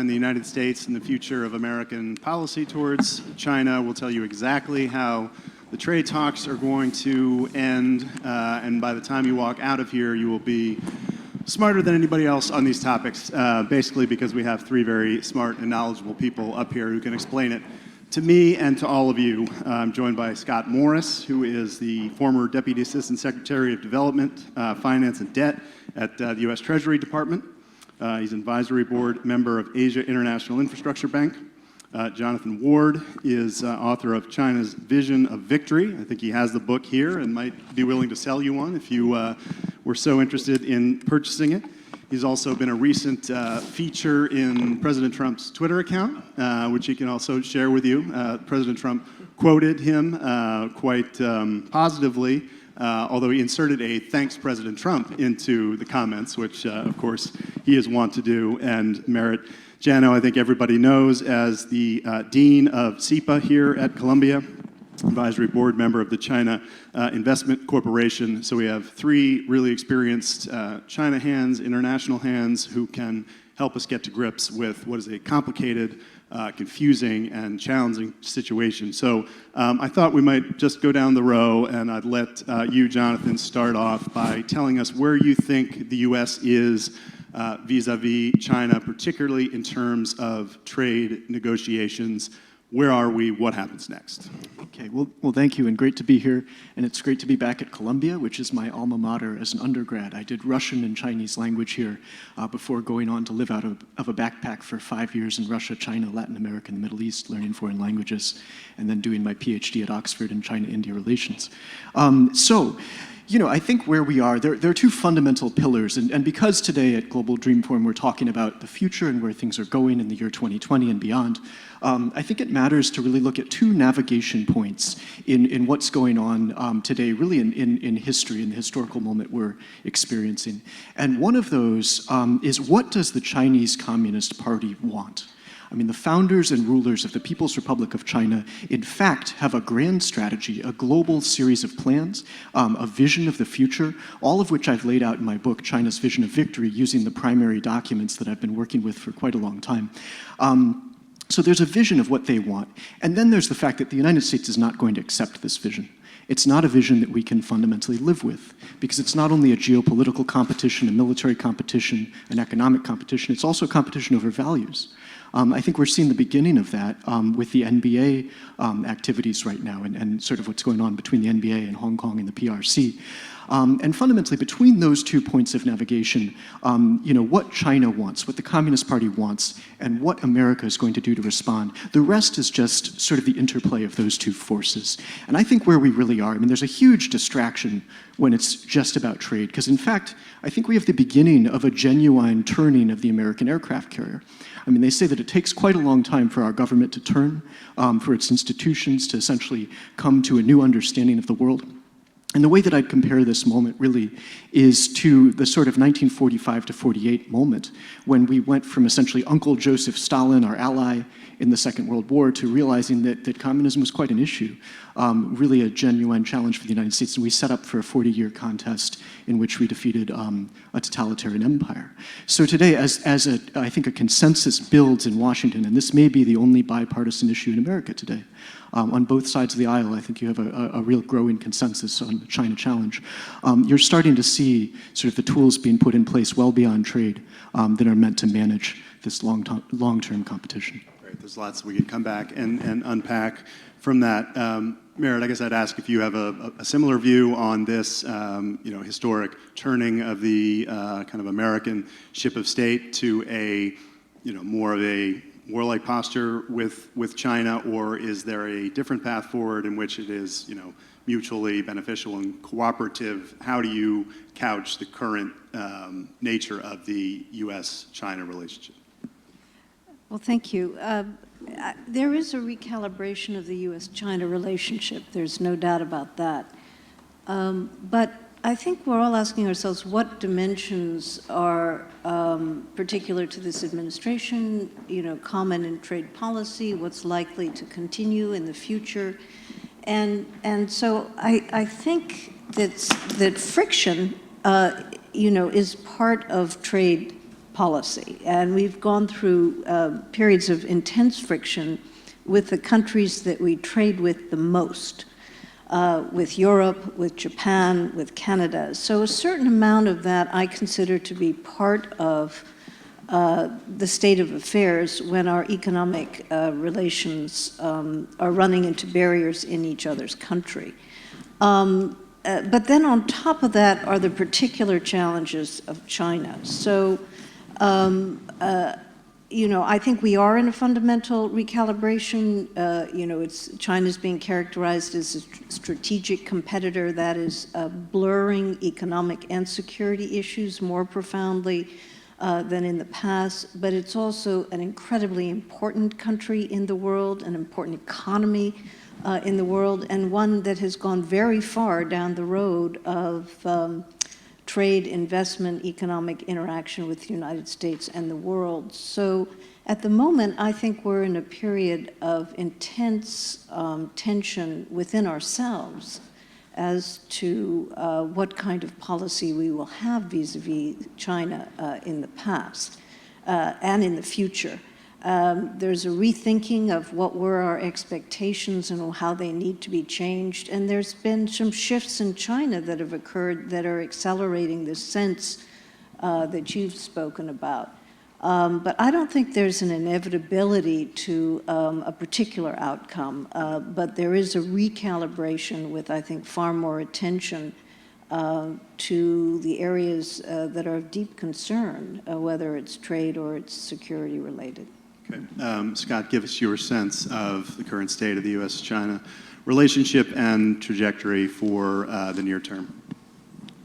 and the United States and the future of American policy towards China. We'll tell you exactly how the trade talks are going to end, and by the time you walk out of here, you will be smarter than anybody else on these topics, basically because we have three very smart and knowledgeable people up here who can explain it to me and to all of you. I'm joined by Scott Morris, who is the former Deputy Assistant Secretary of Development, Finance and Debt at the U.S. Treasury Department. He's an advisory board member of Asia International Infrastructure Bank. Jonathan Ward is author of China's Vision of Victory. I think he has the book here and might be willing to sell you one if you were so interested in purchasing it. He's also been a recent feature in President Trump's Twitter account, which he can also share with you. President Trump quoted him quite positively, although he inserted a "thanks President Trump" into the comments, which of course he is wont to do, and merit Janow, I think everybody knows, as the Dean of CEPA here at Columbia, advisory board member of the China Investment Corporation. So we have three really experienced China hands, international hands, who can help us get to grips with what is a complicated, confusing, and challenging situation. So I thought we might just go down the row, and I'd let you, Jonathan, start off by telling us where you think the U.S. is vis-a-vis China, particularly in terms of trade negotiations. Where are we? What happens next? Okay, well, thank you, and great to be here. And it's great to be back at Columbia, which is my alma mater as an undergrad. I did Russian and Chinese language here before going on to live out of a backpack for 5 years in Russia, China, Latin America, and the Middle East, learning foreign languages, and then doing my PhD at Oxford in China-India relations. You know, I think where we are, there are two fundamental pillars, and because today at Global Dream Forum we're talking about the future and where things are going in the year 2020 and beyond, I think it matters to really look at two navigation points in what's going on today, really in history, in the historical moment we're experiencing. And one of those is, what does the Chinese Communist Party want? I mean, the founders and rulers of the People's Republic of China, in fact, have a grand strategy, a global series of plans, a vision of the future, all of which I've laid out in my book, China's Vision of Victory, using the primary documents that I've been working with for quite a long time. So there's a vision of what they want. And then there's the fact that the United States is not going to accept this vision. It's not a vision that we can fundamentally live with, because it's not only a geopolitical competition, a military competition, an economic competition, it's also a competition over values. I think we're seeing the beginning of that with the NBA activities right now, and sort of what's going on between the NBA and Hong Kong and the PRC. And fundamentally, between those 2 points of navigation, you know, what China wants, what the Communist Party wants, and what America is going to do to respond, the rest is just sort of the interplay of those two forces. And I think where we really are, I mean, there's a huge distraction when it's just about trade, because in fact, I think we have the beginning of a genuine turning of the American aircraft carrier. I mean, they say that it takes quite a long time for our government to turn, for its institutions to essentially come to a new understanding of the world. And the way that I'd compare this moment really is to the sort of 1945 to 48 moment when we went from essentially Uncle Joseph Stalin, our ally in the Second World War, to realizing that communism was quite an issue, really a genuine challenge for the United States. And we set up for a 40-year contest in which we defeated a totalitarian empire. So today, I think a consensus builds in Washington, and this may be the only bipartisan issue in America today. On both sides of the aisle, I think you have a real growing consensus on the China challenge. You're starting to see sort of the tools being put in place well beyond trade that are meant to manage this long-term competition. Great. There's lots we could come back and unpack from that. Merritt, I guess I'd ask if you have a similar view on this, you know, historic turning of the kind of American ship of state to a, you know, more of a warlike posture with China, or is there a different path forward in which it is, you know, mutually beneficial and cooperative? How do you couch the current nature of the U.S.-China relationship? Well, thank you. There is a recalibration of the U.S.-China relationship. There's no doubt about that. But I think we're all asking ourselves what dimensions are particular to this administration, you know, common in trade policy, what's likely to continue in the future. And so I think that friction, you know, is part of trade policy. And we've gone through periods of intense friction with the countries that we trade with the most, with Europe, with Japan, with Canada. So a certain amount of that I consider to be part of the state of affairs when our economic relations are running into barriers in each other's country. But then on top of that are the particular challenges of China. So, you know, I think we are in a fundamental recalibration. You know, China's being characterized as a strategic competitor that is blurring economic and security issues more profoundly than in the past, but it's also an incredibly important country in the world, an important economy in the world, and one that has gone very far down the road of trade, investment, economic interaction with the United States and the world. So at the moment, I think we're in a period of intense tension within ourselves as to what kind of policy we will have vis-a-vis China in the past and in the future. There's a rethinking of what were our expectations and how they need to be changed. And there's been some shifts in China that have occurred that are accelerating this sense that you've spoken about. But I don't think there's an inevitability to a particular outcome, but there is a recalibration with, I think, far more attention to the areas that are of deep concern, whether it's trade or it's security related. Okay. Scott, give us your sense of the current state of the U.S.-China relationship and trajectory for the near term.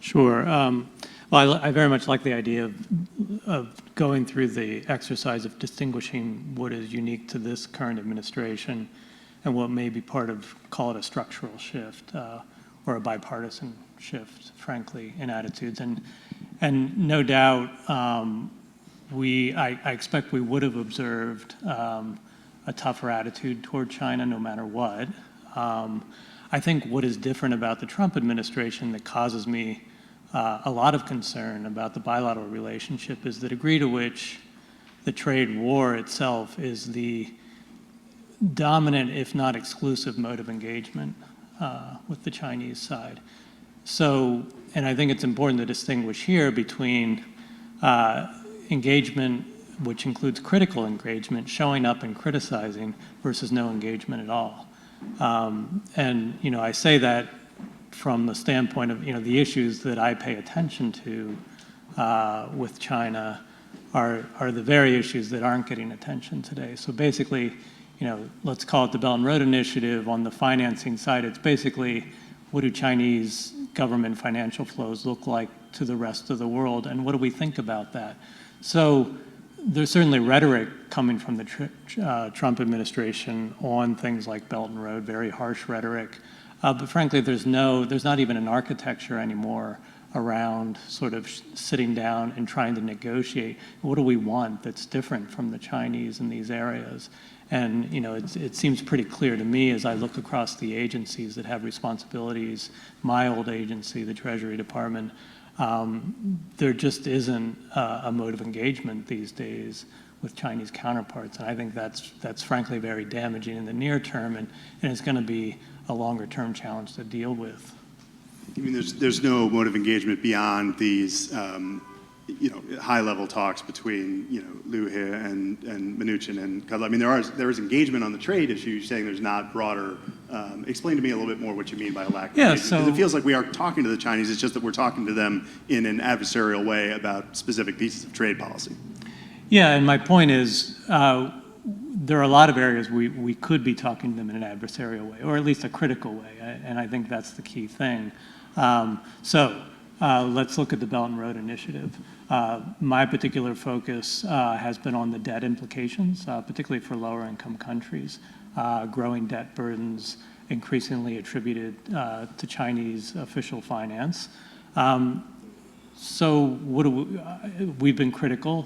Sure. Well, I very much like the idea of going through the exercise of distinguishing what is unique to this current administration and what may be part of, call it a structural shift or a bipartisan shift, frankly, in attitudes. And no doubt, I expect we would have observed a tougher attitude toward China no matter what. I think what is different about the Trump administration that causes me a lot of concern about the bilateral relationship is the degree to which the trade war itself is the dominant, if not exclusive, mode of engagement with the Chinese side. So, and I think it's important to distinguish here between engagement, which includes critical engagement, showing up and criticizing, versus no engagement at all. And, you know, I say that from the standpoint of, you know, the issues that I pay attention to with China are the very issues that aren't getting attention today. So basically, you know, let's call it the Belt and Road Initiative. On the financing side, it's basically what do Chinese government financial flows look like to the rest of the world, and what do we think about that? So there's certainly rhetoric coming from the Trump administration on things like Belt and Road, very harsh rhetoric. But frankly, there's not even an architecture anymore around sort of sitting down and trying to negotiate what do we want that's different from the Chinese in these areas. And you know, it seems pretty clear to me as I look across the agencies that have responsibilities, my old agency, the Treasury Department, there just isn't a mode of engagement these days with Chinese counterparts. And I think that's frankly very damaging in the near term, and it's going to be a longer term challenge to deal with. I mean, there's no mode of engagement beyond these, you know, high-level talks between, you know, Liu He and Mnuchin and Kudlow. I mean, there is engagement on the trade issue. You're saying there's not broader. Explain to me a little bit more what you mean by a lack of engagement. Because it feels like we are talking to the Chinese. It's just that we're talking to them in an adversarial way about specific pieces of trade policy. Yeah, and my point is, there are a lot of areas we could be talking to them in an adversarial way, or at least a critical way, and I think that's the key thing. So let's look at the Belt and Road Initiative. My particular focus has been on the debt implications, particularly for lower income countries, growing debt burdens increasingly attributed to Chinese official finance. So what we've been critical.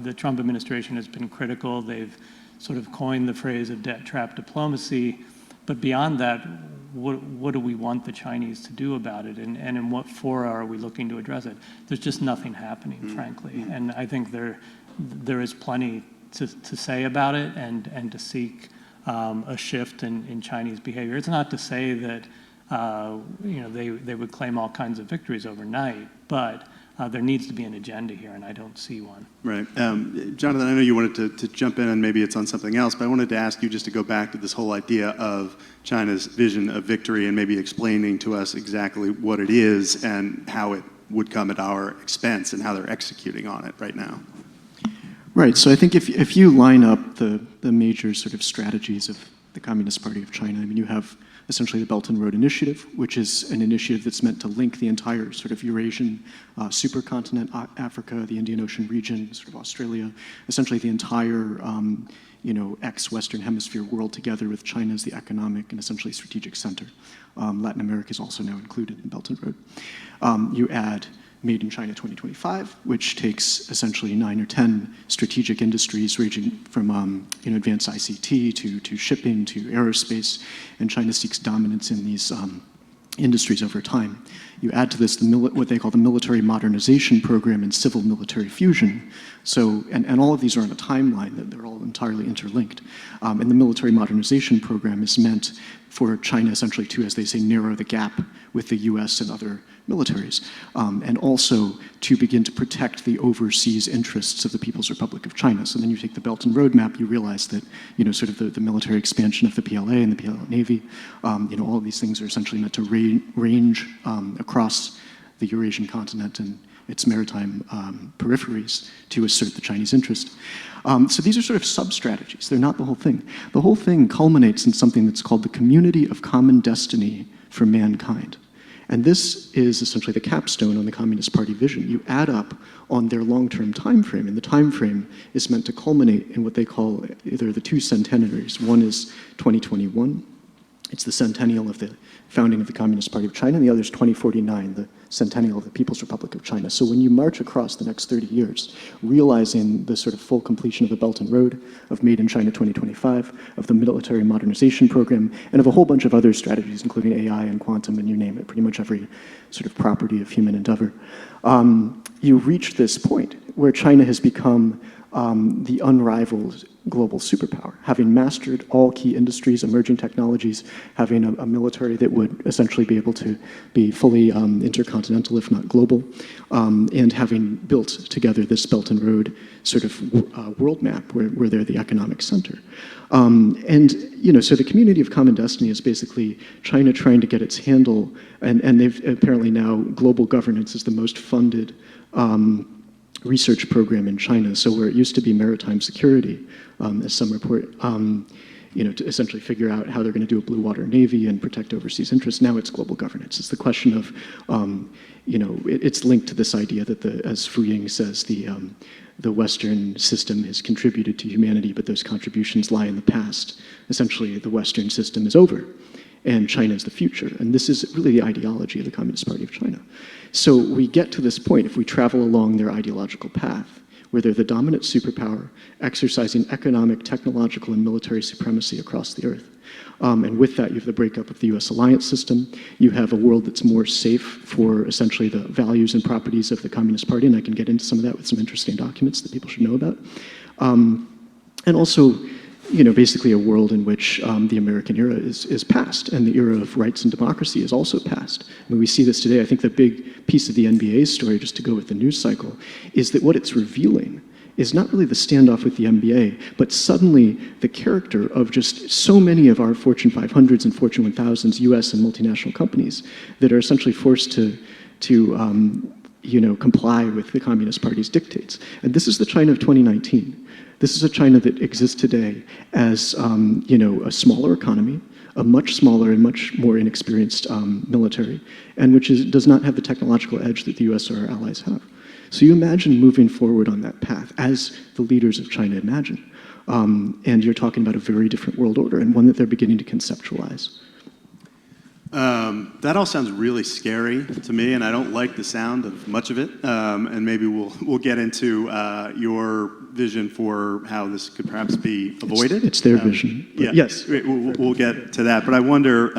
The Trump administration has been critical. They've sort of coined the phrase of debt trap diplomacy. But beyond that, what do we want the Chinese to do about it, and in what fora are we looking to address it? There's just nothing happening, frankly, and I think there is plenty to say about it and to seek a shift in Chinese behavior. It's not to say that they would claim all kinds of victories overnight, but there needs to be an agenda here, and I don't see one. Right. Jonathan, I know you wanted to jump in, and maybe it's on something else, but I wanted to ask you just to go back to this whole idea of China's vision of victory and maybe explaining to us exactly what it is and how it would come at our expense and how they're executing on it right now. Right. So I think if you line up the major sort of strategies of the Communist Party of China, I mean, you have essentially the Belt and Road Initiative, which is an initiative that's meant to link the entire sort of Eurasian supercontinent, Africa, the Indian Ocean region, sort of Australia, essentially the entire ex-Western Hemisphere world together with China as the economic and essentially strategic center. Latin America is also now included in Belt and Road. You add Made in China 2025, which takes essentially 9 or 10 strategic industries ranging from advanced ICT to shipping to aerospace, and China seeks dominance in these industries over time. You add to this what they call the military modernization program and civil military fusion. So, and all of these are on a timeline, that they're all entirely interlinked. And the military modernization program is meant for China essentially to, as they say, narrow the gap with the US and other militaries, and also to begin to protect the overseas interests of the People's Republic of China. So then you take the Belt and Road map, you realize that, sort of the military expansion of the PLA and the PLA Navy, all of these things are essentially meant to range across the Eurasian continent and its maritime peripheries to assert the Chinese interest. So these are sort of sub-strategies. They're not the whole thing. The whole thing culminates in something that's called the Community of Common Destiny for Mankind. And this is essentially the capstone on the Communist Party vision. You add up on their long-term time frame, and the time frame is meant to culminate in what they call either the two centenaries. One is 2021. It's the centennial of the founding of the Communist Party of China, and the other is 2049, the centennial of the People's Republic of China. So when you march across the next 30 years, realizing the sort of full completion of the Belt and Road, of Made in China 2025, of the military modernization program, and of a whole bunch of other strategies, including AI and quantum, and you name it, pretty much every sort of property of human endeavor, you reach this point where China has become the unrivaled global superpower, having mastered all key industries, emerging technologies, having a military that would essentially be able to be fully intercontinental, if not global, and having built together this Belt and Road sort of world map where they're the economic center. So the Community of Common Destiny is basically China trying to get its handle, and they've apparently now, global governance is the most funded research program in China. So where it used to be maritime security, as some report, to essentially figure out how they're going to do a blue water navy and protect overseas interests, now it's global governance. It's the question of, it's linked to this idea that, as Fu Ying says, the Western system has contributed to humanity, but those contributions lie in the past. Essentially, the Western system is over, and China is the future. And this is really the ideology of the Communist Party of China. So we get to this point, if we travel along their ideological path, where they're the dominant superpower, exercising economic, technological, and military supremacy across the earth. And with that, you have the breakup of the US alliance system. You have a world that's more safe for essentially the values and properties of the Communist Party, and I can get into some of that with some interesting documents that people should know about. And also, basically a world in which the American era is past, and the era of rights and democracy is also past. I mean, we see this today. I think the big piece of the NBA's story, just to go with the news cycle, is that what it's revealing is not really the standoff with the NBA, but suddenly the character of just so many of our Fortune 500s and Fortune 1000s, US and multinational companies, that are essentially forced to comply with the Communist Party's dictates. And this is the China of 2019. This is a China that exists today as, a smaller economy, a much smaller and much more inexperienced military, and which does not have the technological edge that the US or our allies have. So you imagine moving forward on that path as the leaders of China imagine. And you're talking about a very different world order, and one that they're beginning to conceptualize. That all sounds really scary to me, and I don't like the sound of much of it. And maybe we'll get into your vision for how this could perhaps be avoided. It's their vision. Yeah. Yes. We'll get to that. But I wonder,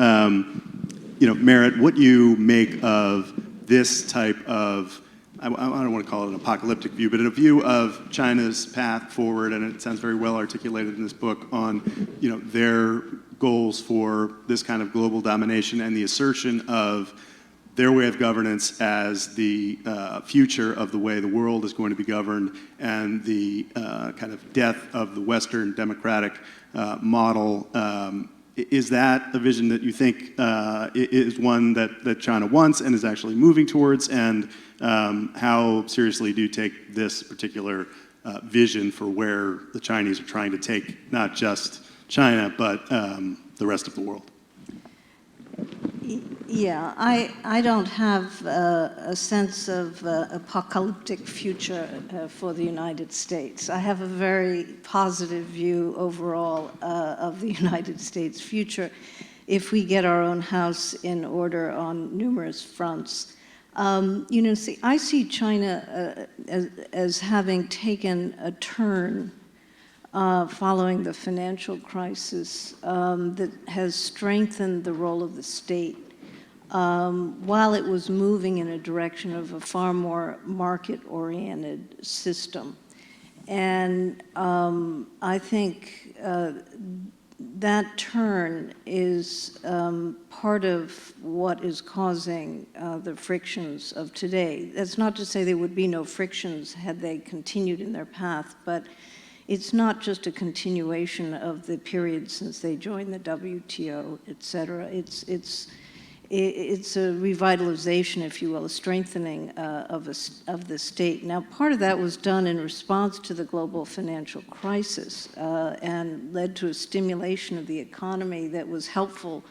Merritt, what you make of this type of, I don't want to call it an apocalyptic view, but a view of China's path forward, and it sounds very well articulated in this book on, their goals for this kind of global domination and the assertion of their way of governance as the future of the way the world is going to be governed, and the kind of death of the Western democratic model. Is that a vision that you think is one that China wants and is actually moving towards? And how seriously do you take this particular vision for where the Chinese are trying to take not just China, but the rest of the world? Yeah, I don't have a sense of apocalyptic future for the United States. I have a very positive view overall of the United States' future if we get our own house in order on numerous fronts. I see China as having taken a turn following the financial crisis that has strengthened the role of the state while it was moving in a direction of a far more market-oriented system. And I think that turn is part of what is causing the frictions of today. That's not to say there would be no frictions had they continued in their path, but it's not just a continuation of the period since they joined the WTO, et cetera. It's a revitalization, if you will, a strengthening of the state. Now, part of that was done in response to the global financial crisis and led to a stimulation of the economy that was helpful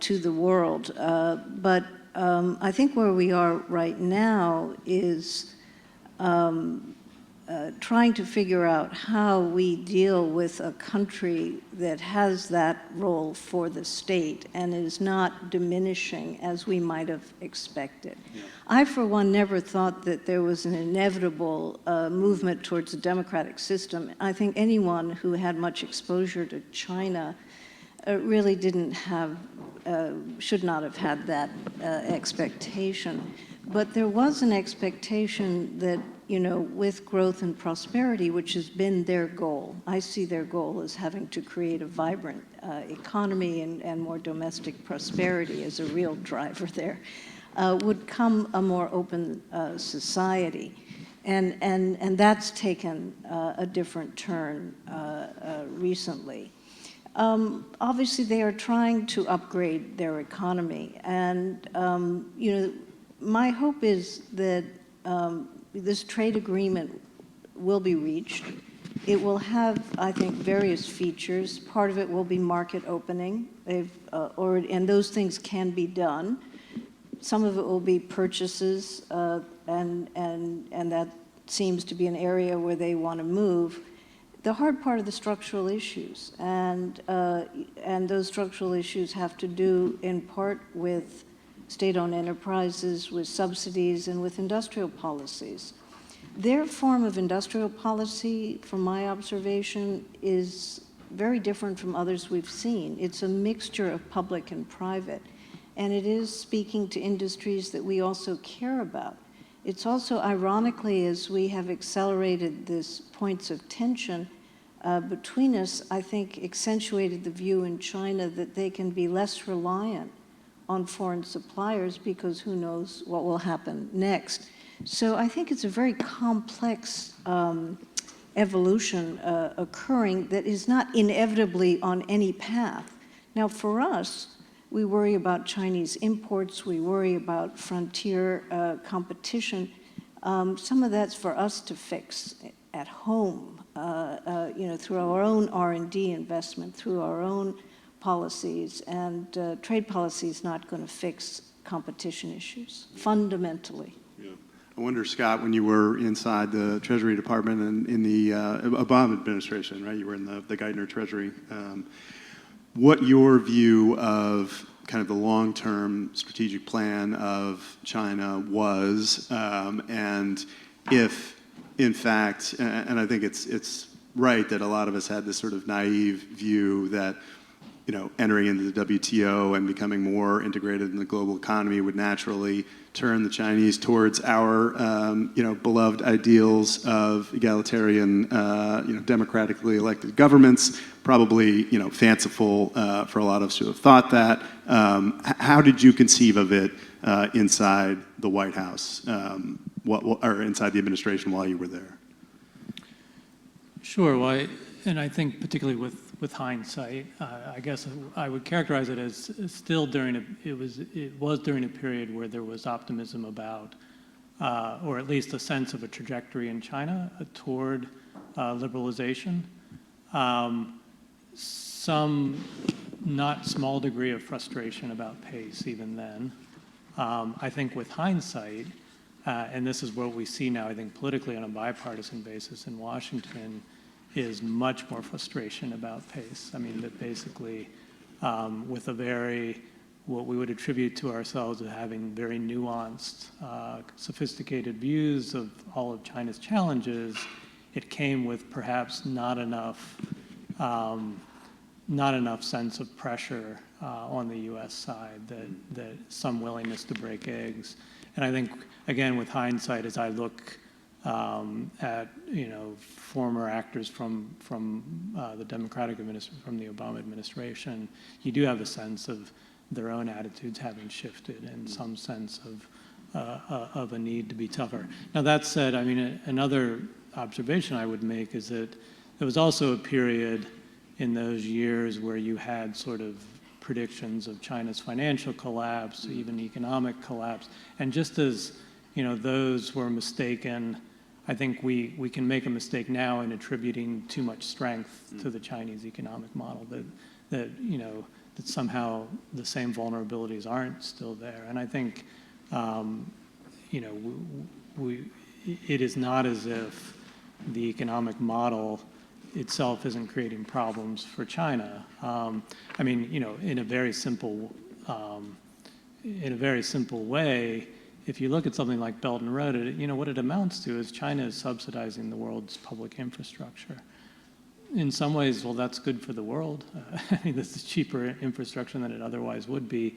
to the world. But I think where we are right now is trying to figure out how we deal with a country that has that role for the state and is not diminishing as we might have expected. Yeah. I, for one, never thought that there was an inevitable movement towards a democratic system. I think anyone who had much exposure to China really didn't have, should not have had that expectation. But there was an expectation that, with growth and prosperity, which has been their goal. I see their goal as having to create a vibrant economy and more domestic prosperity as a real driver there, would come a more open society. And that's taken a different turn recently. Obviously, they are trying to upgrade their economy. And, my hope is that this trade agreement will be reached. It will have, I think, various features. Part of it will be market opening, and those things can be done. Some of it will be purchases, and that seems to be an area where they want to move. The hard part of the structural issues, and those structural issues have to do in part with state-owned enterprises, with subsidies, and with industrial policies. Their form of industrial policy, from my observation, is very different from others we've seen. It's a mixture of public and private, and it is speaking to industries that we also care about. It's also, ironically, as we have accelerated these points of tension between us, I think accentuated the view in China that they can be less reliant on foreign suppliers because who knows what will happen next. So I think it's a very complex evolution occurring that is not inevitably on any path. Now for us, we worry about Chinese imports, we worry about frontier competition. Some of that's for us to fix at home, through our own R&D investment, through our own policies, and trade policy is not going to fix competition issues, fundamentally. Yeah. I wonder, Scott, when you were inside the Treasury Department and in the Obama administration, right? You were in the Geithner Treasury. What your view of kind of the long-term strategic plan of China was, and if, in fact, and I think it's right that a lot of us had this sort of naive view that, you know, entering into the WTO and becoming more integrated in the global economy would naturally turn the Chinese towards our, you know, beloved ideals of egalitarian, you know, democratically elected governments. Probably, you know, fanciful for a lot of us who have thought that. How did you conceive of it inside the White House, or inside the administration while you were there? Sure. Well, and I think particularly with hindsight, I guess I would characterize it as still it was during a period where there was optimism about, or at least a sense of a trajectory in China toward liberalization. Some not small degree of frustration about pace even then. I think with hindsight, and this is what we see now, I think politically on a bipartisan basis in Washington, is much more frustration about pace. I mean, that basically with what we would attribute to ourselves as having very nuanced, sophisticated views of all of China's challenges, it came with perhaps not enough sense of pressure on the U.S. side, that some willingness to break eggs. And I think, again, with hindsight, as I look at, you know, former actors from the Democratic administration, from the Obama administration, you do have a sense of their own attitudes having shifted and some sense of a need to be tougher. Now that said, I mean, another observation I would make is that there was also a period in those years where you had sort of predictions of China's financial collapse, even economic collapse, and just as, you know, those were mistaken, I think we can make a mistake now in attributing too much strength to the Chinese economic model, that you know, that somehow the same vulnerabilities aren't still there. And I think, you know, it is not as if the economic model itself isn't creating problems for China. I mean, you know, in a very simple way, if you look at something like Belt and Road, you know, what it amounts to is China is subsidizing the world's public infrastructure. In some ways, well, that's good for the world. I mean, this is cheaper infrastructure than it otherwise would be.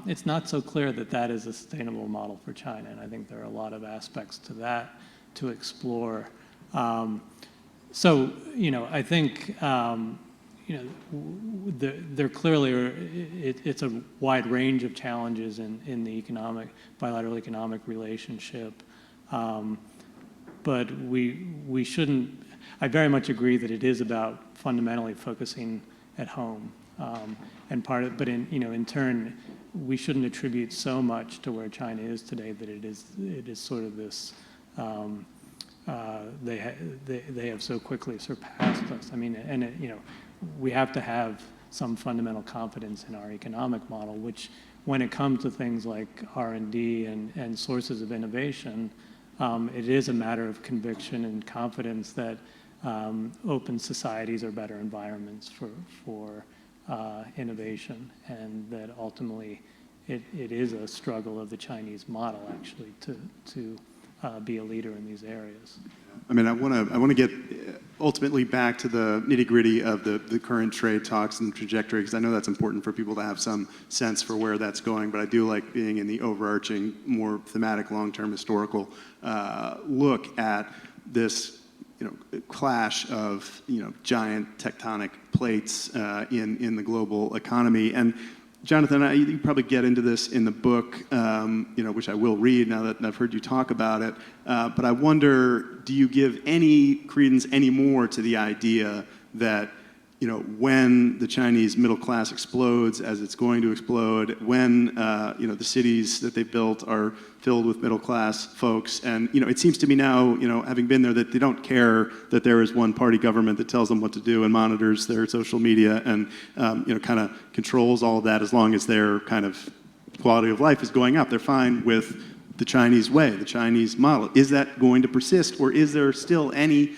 It's not so clear that that is a sustainable model for China, and I think there are a lot of aspects to that to explore. So, you know, I think, you know, there clearly are, it's a wide range of challenges in the bilateral economic relationship. But we shouldn't, I very much agree that it is about fundamentally focusing at home. But in turn, we shouldn't attribute so much to where China is today that it is sort of this, they have so quickly surpassed us. I mean, and you know, we have to have some fundamental confidence in our economic model, which when it comes to things like R&D and sources of innovation, it is a matter of conviction and confidence that open societies are better environments for innovation, and that ultimately it is a struggle of the Chinese model actually to be a leader in these areas. I mean, I want to get ultimately back to the nitty-gritty of the current trade talks and the trajectory, because I know that's important for people to have some sense for where that's going, but I do like being in the overarching, more thematic, long-term historical look at this, you know, clash of, you know, giant tectonic plates in the global economy. And Jonathan, you probably get into this in the book, you know, which I will read now that I've heard you talk about it. But I wonder, do you give any credence anymore to the idea that, you know, when the Chinese middle class explodes, as it's going to explode, when you know, the cities that they've built are filled with middle class folks, and you know, it seems to me now, you know, having been there, that they don't care that there is one party government that tells them what to do and monitors their social media and you know, kind of controls all of that, as long as their kind of quality of life is going up. They're fine with the Chinese way, the Chinese model. Is that going to persist, or is there still any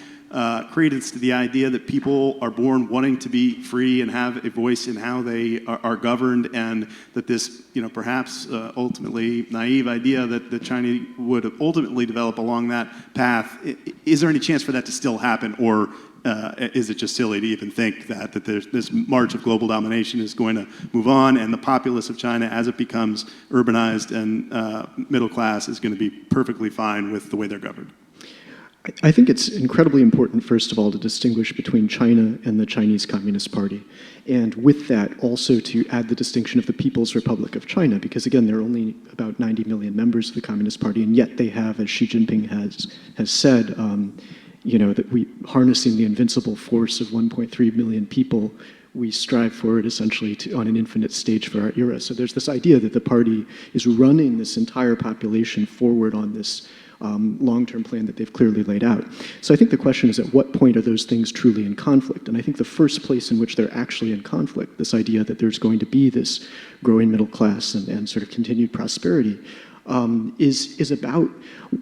credence to the idea that people are born wanting to be free and have a voice in how they are governed, and that this, perhaps ultimately naive idea that China would ultimately develop along that path, is there any chance for that to still happen, or is it just silly to even think that this march of global domination is going to move on, and the populace of China, as it becomes urbanized and middle class, is going to be perfectly fine with the way they're governed? I think it's incredibly important, first of all, to distinguish between China and the Chinese Communist Party. And with that, also to add the distinction of the People's Republic of China, because again, there are only about 90 million members of the Communist Party, and yet they have, as Xi Jinping has said, that we, harnessing the invincible force of 1.3 million people, we strive forward essentially on an infinite stage for our era. So there's this idea that the party is running this entire population forward on this long-term plan that they've clearly laid out. So I think the question is, at what point are those things truly in conflict? And I think the first place in which they're actually in conflict, this idea that there's going to be this growing middle class and sort of continued prosperity, is about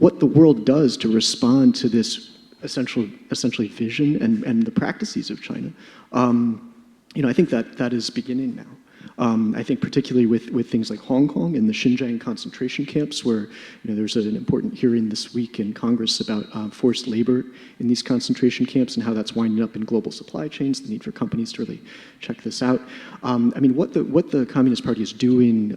what the world does to respond to this essentially vision and the practices of China. I think that is beginning now. I think particularly with things like Hong Kong and the Xinjiang concentration camps, where there's an important hearing this week in Congress about forced labor in these concentration camps and how that's winding up in global supply chains, the need for companies to really check this out. What the Communist Party is doing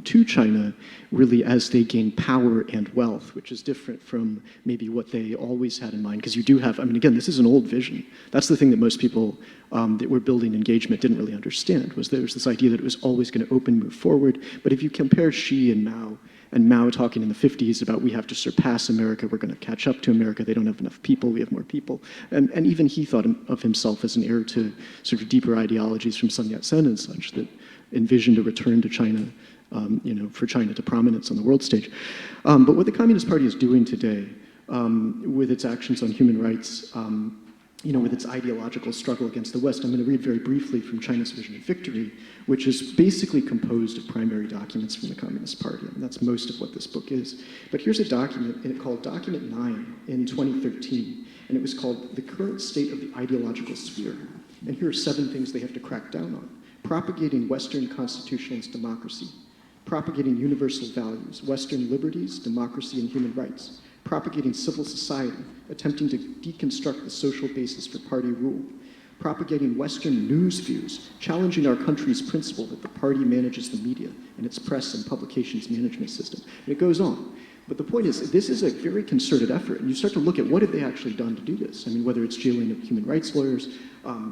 to China, really, as they gain power and wealth, which is different from maybe what they always had in mind, because you do have, again, this is an old vision. That's the thing that most people that were building engagement didn't really understand, was there was this idea that it was always going to move forward. But if you compare Xi and Mao talking in the 50s about we have to surpass America, we're going to catch up to America, they don't have enough people, we have more people. And even he thought of himself as an heir to sort of deeper ideologies from Sun Yat-sen and such that envisioned a return to China, for China to prominence on the world stage. But what the Communist Party is doing today, with its actions on human rights, with its ideological struggle against the West, I'm going to read very briefly from China's Vision of Victory, which is basically composed of primary documents from the Communist Party. That's most of what this book is. But here's a document called Document 9 in 2013, and it was called The Current State of the Ideological Sphere. And here are 7 things they have to crack down on. Propagating Western constitutionalist democracy, propagating universal values, Western liberties, democracy, and human rights, propagating civil society, attempting to deconstruct the social basis for party rule, propagating Western news views, challenging our country's principle that the party manages the media and its press and publications management system. And it goes on. But the point is, this is a very concerted effort, and you start to look at what have they actually done to do this. Whether it's jailing of human rights lawyers,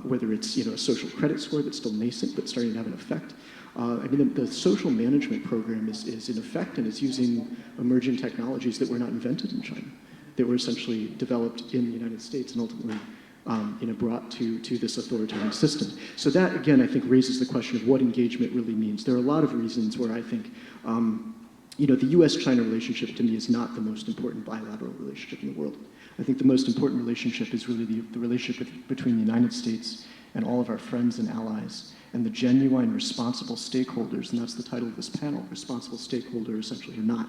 whether it's a social credit score that's still nascent but starting to have an effect. The social management program is in effect and is using emerging technologies that were not invented in China, that were essentially developed in the United States and ultimately brought to this authoritarian system. So that, again, I think raises the question of what engagement really means. There are a lot of reasons where I think the U.S.-China relationship to me is not the most important bilateral relationship in the world. I think the most important relationship is really the relationship between the United States and all of our friends and allies, and the genuine responsible stakeholders, and that's the title of this panel, responsible stakeholder essentially or not.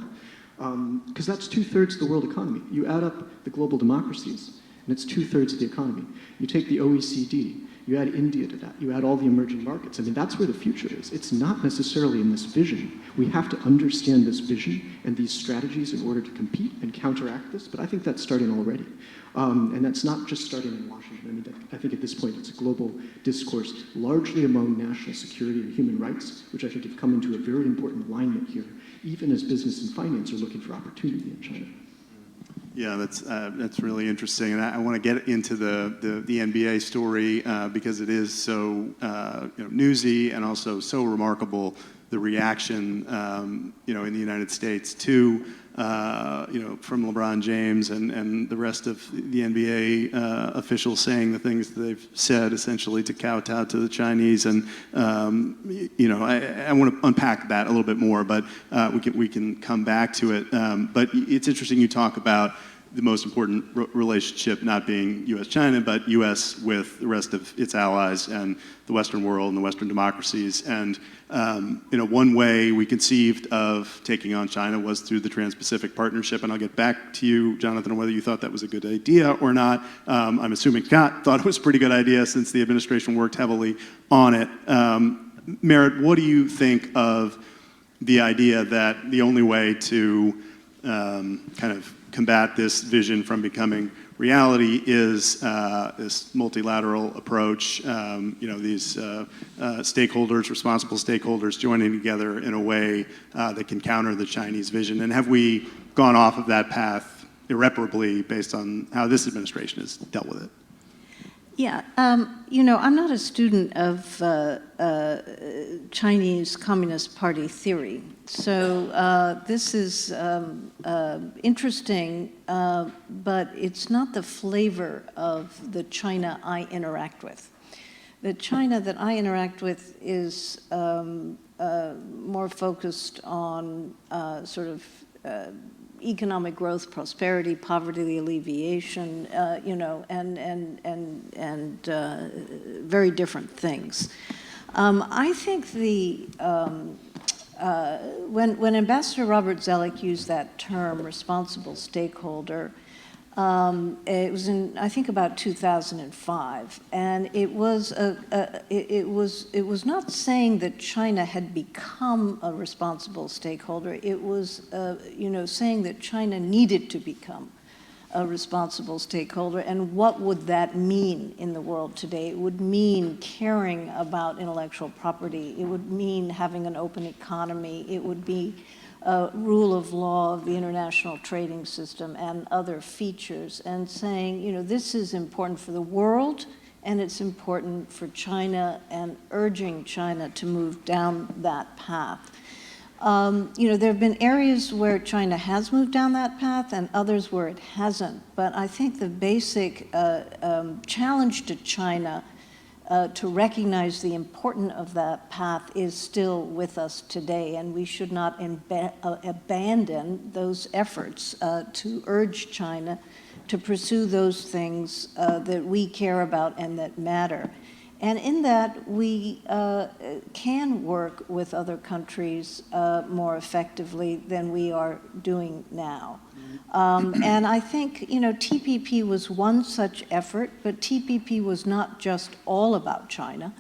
Because that's 2/3 of the world economy. You add up the global democracies, and it's 2/3 of the economy. You take the OECD, you add India to that, you add all the emerging markets. That's where the future is. It's not necessarily in this vision. We have to understand this vision and these strategies in order to compete and counteract this, but I think that's starting already. And that's not just starting in Washington. I think at this point it's a global discourse, largely among national security and human rights, which I think have come into a very important alignment here, even as business and finance are looking for opportunity in China. Yeah, that's really interesting, and I want to get into the NBA story because it is so newsy and also so remarkable. The reaction in the United States to from LeBron James and the rest of the NBA officials saying the things that they've said, essentially to kowtow to the Chinese, and I want to unpack that a little bit more, but we can come back to it. But it's interesting you talk about the most important relationship not being U.S.-China, but U.S. with the rest of its allies and the Western world and the Western democracies. And one way we conceived of taking on China was through the Trans-Pacific Partnership. And I'll get back to you, Jonathan, on whether you thought that was a good idea or not. I'm assuming Scott thought it was a pretty good idea since the administration worked heavily on it. Merritt, what do you think of the idea that the only way to kind of combat this vision from becoming reality is this multilateral approach, these stakeholders, responsible stakeholders joining together in a way that can counter the Chinese vision? And have we gone off of that path irreparably based on how this administration has dealt with it? Yeah, I'm not a student of Chinese Communist Party theory, so this is interesting, but it's not the flavor of the China I interact with. The China that I interact with is more focused on sort of economic growth, prosperity, poverty alleviation, and very different things. I think when Ambassador Robert Zoellick used that term, responsible stakeholder, it was in, I think, about 2005, and it was not saying that China had become a responsible stakeholder. It was saying that China needed to become a responsible stakeholder, and what would that mean in the world today? It would mean caring about intellectual property. It would mean having an open economy. It would be rule of law of the international trading system and other features, and saying, this is important for the world and it's important for China, and urging China to move down that path. There have been areas where China has moved down that path and others where it hasn't, but I think the basic challenge to China to recognize the importance of that path is still with us today, and we should not abandon those efforts to urge China to pursue those things that we care about and that matter. And in that, we can work with other countries more effectively than we are doing now. And I think, TPP was one such effort, but TPP was not just all about China.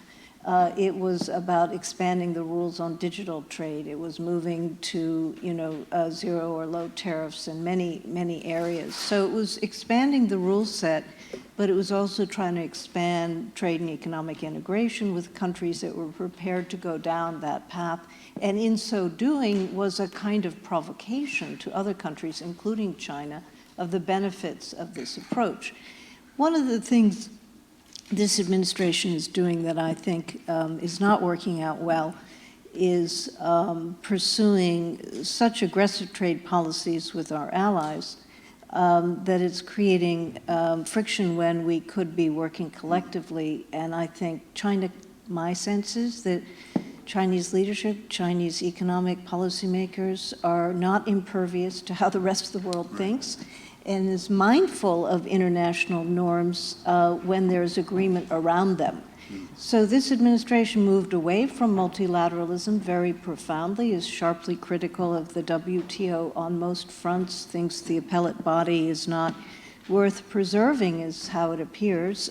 It was about expanding the rules on digital trade. It was moving to, zero or low tariffs in many, many areas. So it was expanding the rule set, but it was also trying to expand trade and economic integration with countries that were prepared to go down that path. And in so doing was a kind of provocation to other countries, including China, of the benefits of this approach. One of the things this administration is doing that I think is not working out well is pursuing such aggressive trade policies with our allies that it's creating friction when we could be working collectively. And I think China, my sense is that Chinese leadership, Chinese economic policymakers are not impervious to how the rest of the world thinks, and is mindful of international norms when there's agreement around them. So this administration moved away from multilateralism very profoundly, is sharply critical of the WTO on most fronts, thinks the appellate body is not worth preserving, is how it appears.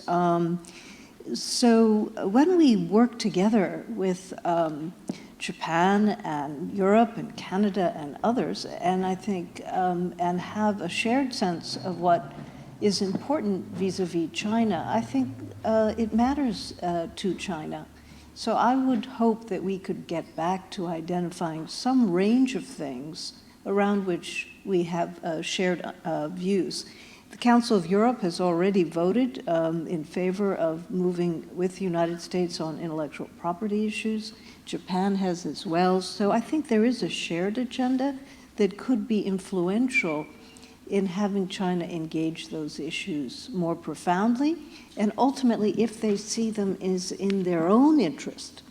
So when we work together with Japan and Europe and Canada and others, and I think, and have a shared sense of what is important vis-a-vis China, I think it matters to China. So I would hope that we could get back to identifying some range of things around which we have shared views. The Council of Europe has already voted in favor of moving with the United States on intellectual property issues. Japan has as well. So I think there is a shared agenda that could be influential in having China engage those issues more profoundly, and ultimately, if they see them as in their own interest.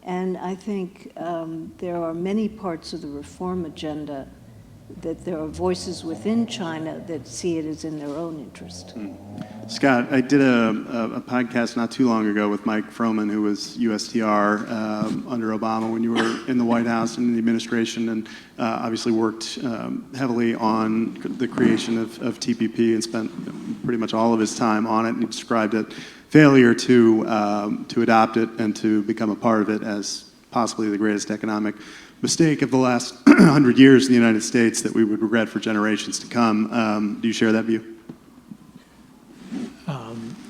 And I think there are many parts of the reform agenda that there are voices within China that see it as in their own interest. Scott, I did a podcast not too long ago with Mike Froman, who was USTR under Obama when you were in the White House and in the administration, and obviously worked heavily on the creation of TPP and spent pretty much all of his time on it. And he described it failure to adopt it and to become a part of it as possibly the greatest economic mistake of the last 100 years in the United States that we would regret for generations to come. Do you share that view?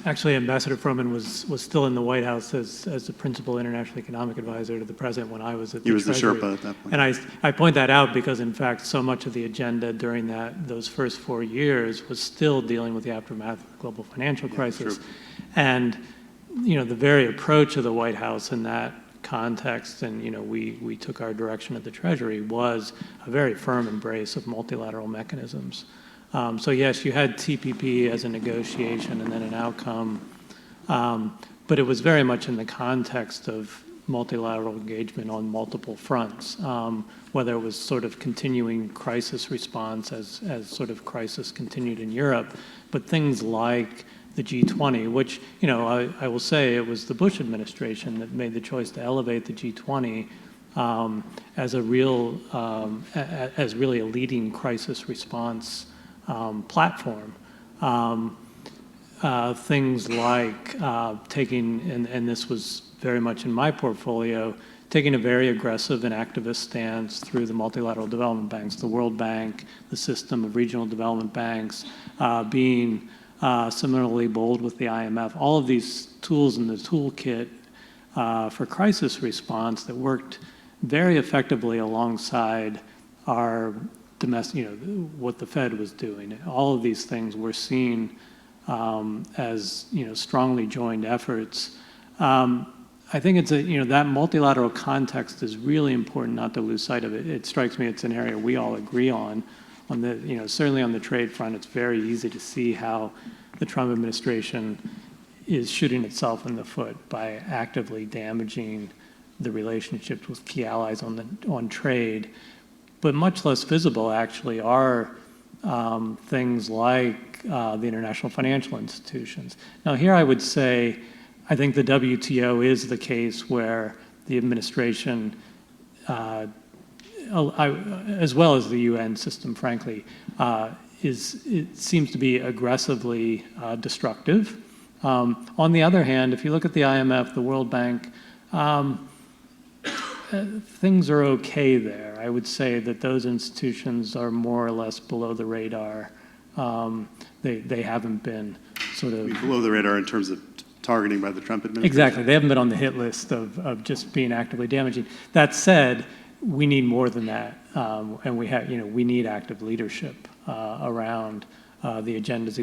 Actually, Ambassador Froman was still in the White House as the principal international economic advisor to the president when I was at the Treasury. He was the Sherpa at that point. And I point that out because, in fact, so much of the agenda during those first 4 years was still dealing with the aftermath of the global financial crisis. True. And, the very approach of the White House in that context, and we took our direction at the Treasury, was a very firm embrace of multilateral mechanisms. So yes, you had TPP as a negotiation and then an outcome, but it was very much in the context of multilateral engagement on multiple fronts, whether it was sort of continuing crisis response as sort of crisis continued in Europe, but things like the G20, which, I will say it was the Bush administration that made the choice to elevate the G20 as really a leading crisis response platform. Things like taking, and this was very much in my portfolio, taking a very aggressive and activist stance through the multilateral development banks, the World Bank, the system of regional development banks, being similarly bold with the IMF. All of these tools in the toolkit for crisis response that worked very effectively alongside our domestic, what the Fed was doing. All of these things were seen as strongly joined efforts. I think it's that multilateral context is really important not to lose sight of it. It strikes me it's an area we all agree on the certainly on the trade front. It's very easy to see how the Trump administration is shooting itself in the foot by actively damaging the relationships with key allies on trade. But much less visible, actually, are things like the international financial institutions. Now, here I would say, I think the WTO is the case where the administration, as well as the UN system, frankly, it seems to be aggressively destructive. On the other hand, if you look at the IMF, the World Bank, things are okay there. I would say that those institutions are more or less below the radar. They haven't been sort of below the radar in terms of targeting by the Trump administration. Exactly. They haven't been on the hit list of just being actively damaging. That said, we need more than that, and we need active leadership around the agendas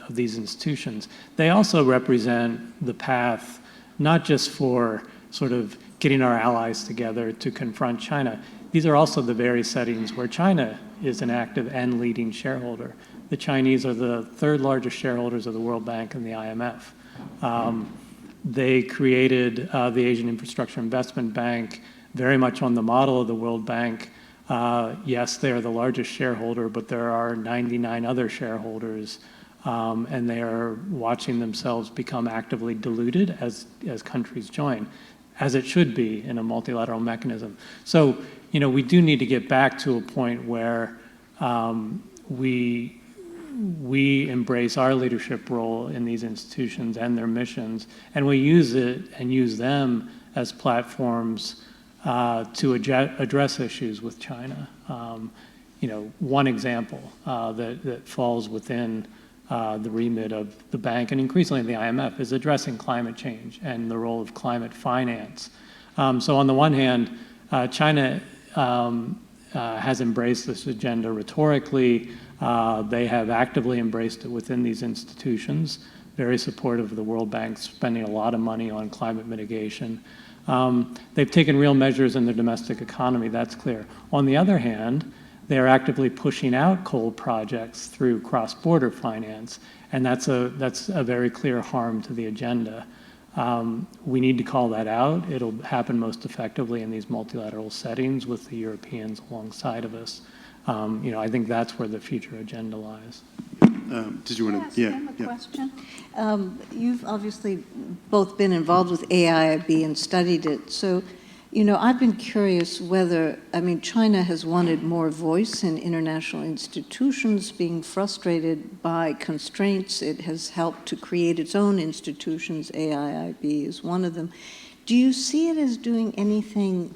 of these institutions. They also represent the path, not just for sort of getting our allies together to confront China. These are also the very settings where China is an active and leading shareholder. The Chinese are the third largest shareholders of the World Bank and the IMF. They created the Asian Infrastructure Investment Bank very much on the model of the World Bank. Yes, they are the largest shareholder, but there are 99 other shareholders, and they are watching themselves become actively diluted as countries join, as it should be in a multilateral mechanism. So, we do need to get back to a point where we embrace our leadership role in these institutions and their missions, and we use it and use them as platforms to address issues with China. One example that falls within the remit of the bank and increasingly the IMF is addressing climate change and the role of climate finance. So on the one hand, China has embraced this agenda rhetorically. They have actively embraced it within these institutions, very supportive of the World Bank spending a lot of money on climate mitigation. They've taken real measures in their domestic economy, that's clear. On the other hand, they are actively pushing out coal projects through cross-border finance, and that's a very clear harm to the agenda. We need to call that out. It'll happen most effectively in these multilateral settings with the Europeans alongside of us. I think that's where the future agenda lies. Did you want to? Can I ask them a question? You've obviously both been involved with AIIB and studied it. So, I've been curious whether, China has wanted more voice in international institutions, being frustrated by constraints. It has helped to create its own institutions. AIIB is one of them. Do you see it as doing anything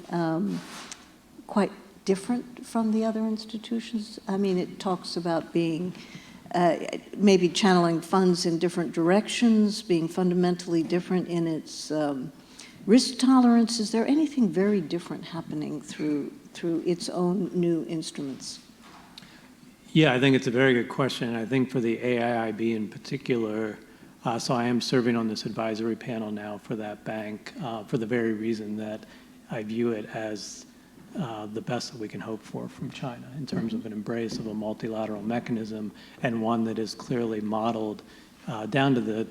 quite different from the other institutions? It talks about being maybe channeling funds in different directions, being fundamentally different in its risk tolerance. Is there anything very different happening through its own new instruments? Yeah, I think it's a very good question. I think for the AIIB in particular, so I am serving on this advisory panel now for that bank for the very reason that I view it as the best that we can hope for from China in terms of an embrace of a multilateral mechanism, and one that is clearly modeled down to the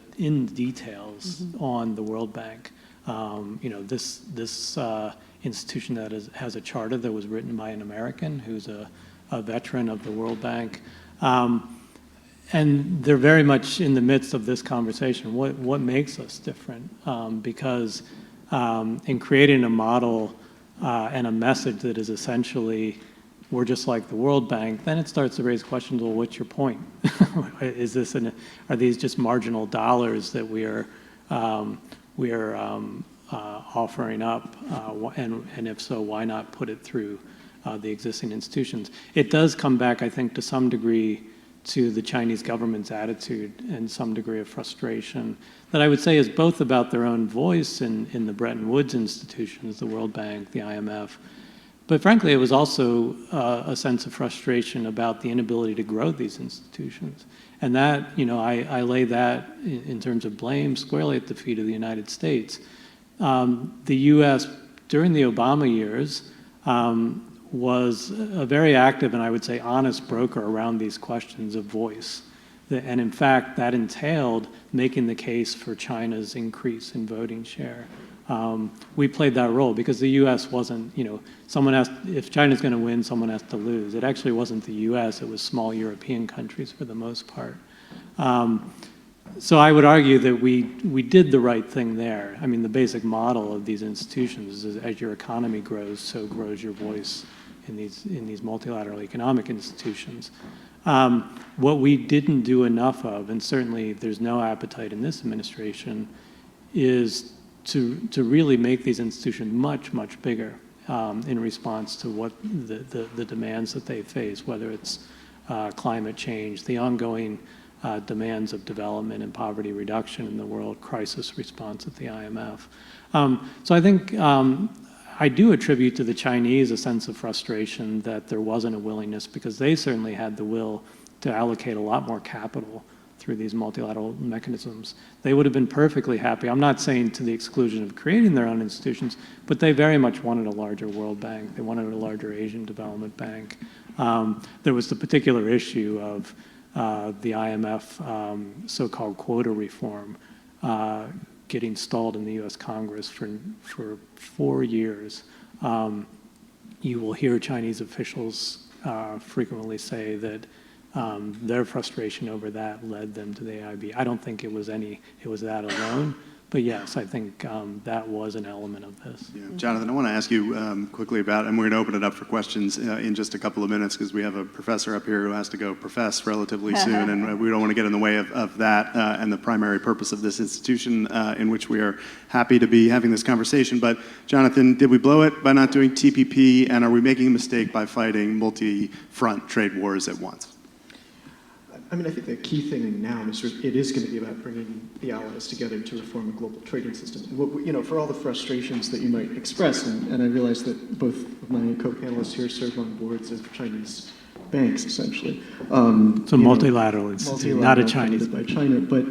details on the World Bank. This institution that has a charter that was written by an American who's a veteran of the World Bank. And they're very much in the midst of this conversation. What makes us different? Because in creating a model and a message that is essentially, we're just like the World Bank, then it starts to raise questions, well, what's your point? Are these just marginal dollars that we are offering up? And if so, why not put it through the existing institutions? It does come back, I think, to some degree to the Chinese government's attitude and some degree of frustration that I would say is both about their own voice in the Bretton Woods institutions, the World Bank, the IMF, but frankly, it was also a sense of frustration about the inability to grow these institutions. And that, I lay that in terms of blame squarely at the feet of the United States. The U.S., during the Obama years, was a very active and I would say honest broker around these questions of voice. And in fact, that entailed making the case for China's increase in voting share. We played that role because the U.S. wasn't, if China's going to win, someone has to lose. It actually wasn't the U.S., it was small European countries for the most part. So I would argue that we did the right thing there. The basic model of these institutions is as your economy grows, so grows your voice in these multilateral economic institutions. What we didn't do enough of, and certainly there's no appetite in this administration, is to really make these institutions much, much bigger in response to what the demands that they face, whether it's climate change, the ongoing demands of development and poverty reduction in the world, crisis response at the IMF. So I think I do attribute to the Chinese a sense of frustration that there wasn't a willingness, because they certainly had the will to allocate a lot more capital through these multilateral mechanisms. They would have been perfectly happy. I'm not saying to the exclusion of creating their own institutions, but they very much wanted a larger World Bank. They wanted a larger Asian Development Bank. There was the particular issue of the IMF so-called quota reform getting stalled in the U.S. Congress for 4 years. You will hear Chinese officials frequently say that their frustration over that led them to the AIIB. I don't think it was that alone, but yes, I think that was an element of this. Yeah. Jonathan, I want to ask you quickly about, and we're going to open it up for questions in just a couple of minutes because we have a professor up here who has to go profess relatively soon, and we don't want to get in the way of that and the primary purpose of this institution in which we are happy to be having this conversation. But Jonathan, did we blow it by not doing TPP, and are we making a mistake by fighting multi-front trade wars at once? I think the key thing now is it is going to be about bringing the allies together to reform a global trading system. For all the frustrations that you might express, and I realize that both of my co-panelists here serve on boards of Chinese banks, essentially. It's a multilateral institute, not a Chinese by China, but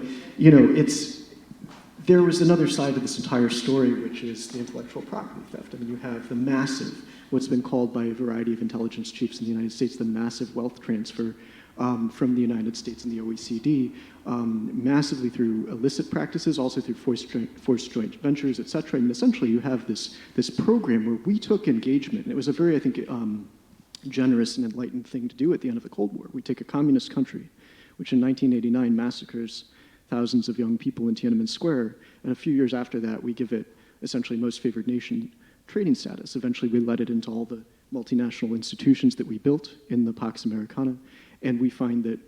there was another side to this entire story, which is the intellectual property theft. You have the massive, what's been called by a variety of intelligence chiefs in the United States, the massive wealth transfer from the United States and the OECD, massively through illicit practices, also through forced joint ventures, et cetera. Essentially, you have this program where we took engagement, and it was a very, I think, generous and enlightened thing to do at the end of the Cold War. We take a communist country, which in 1989 massacres thousands of young people in Tiananmen Square, and a few years after that, we give it essentially most favored nation trading status. Eventually, we let it into all the multinational institutions that we built in the Pax Americana, and we find that,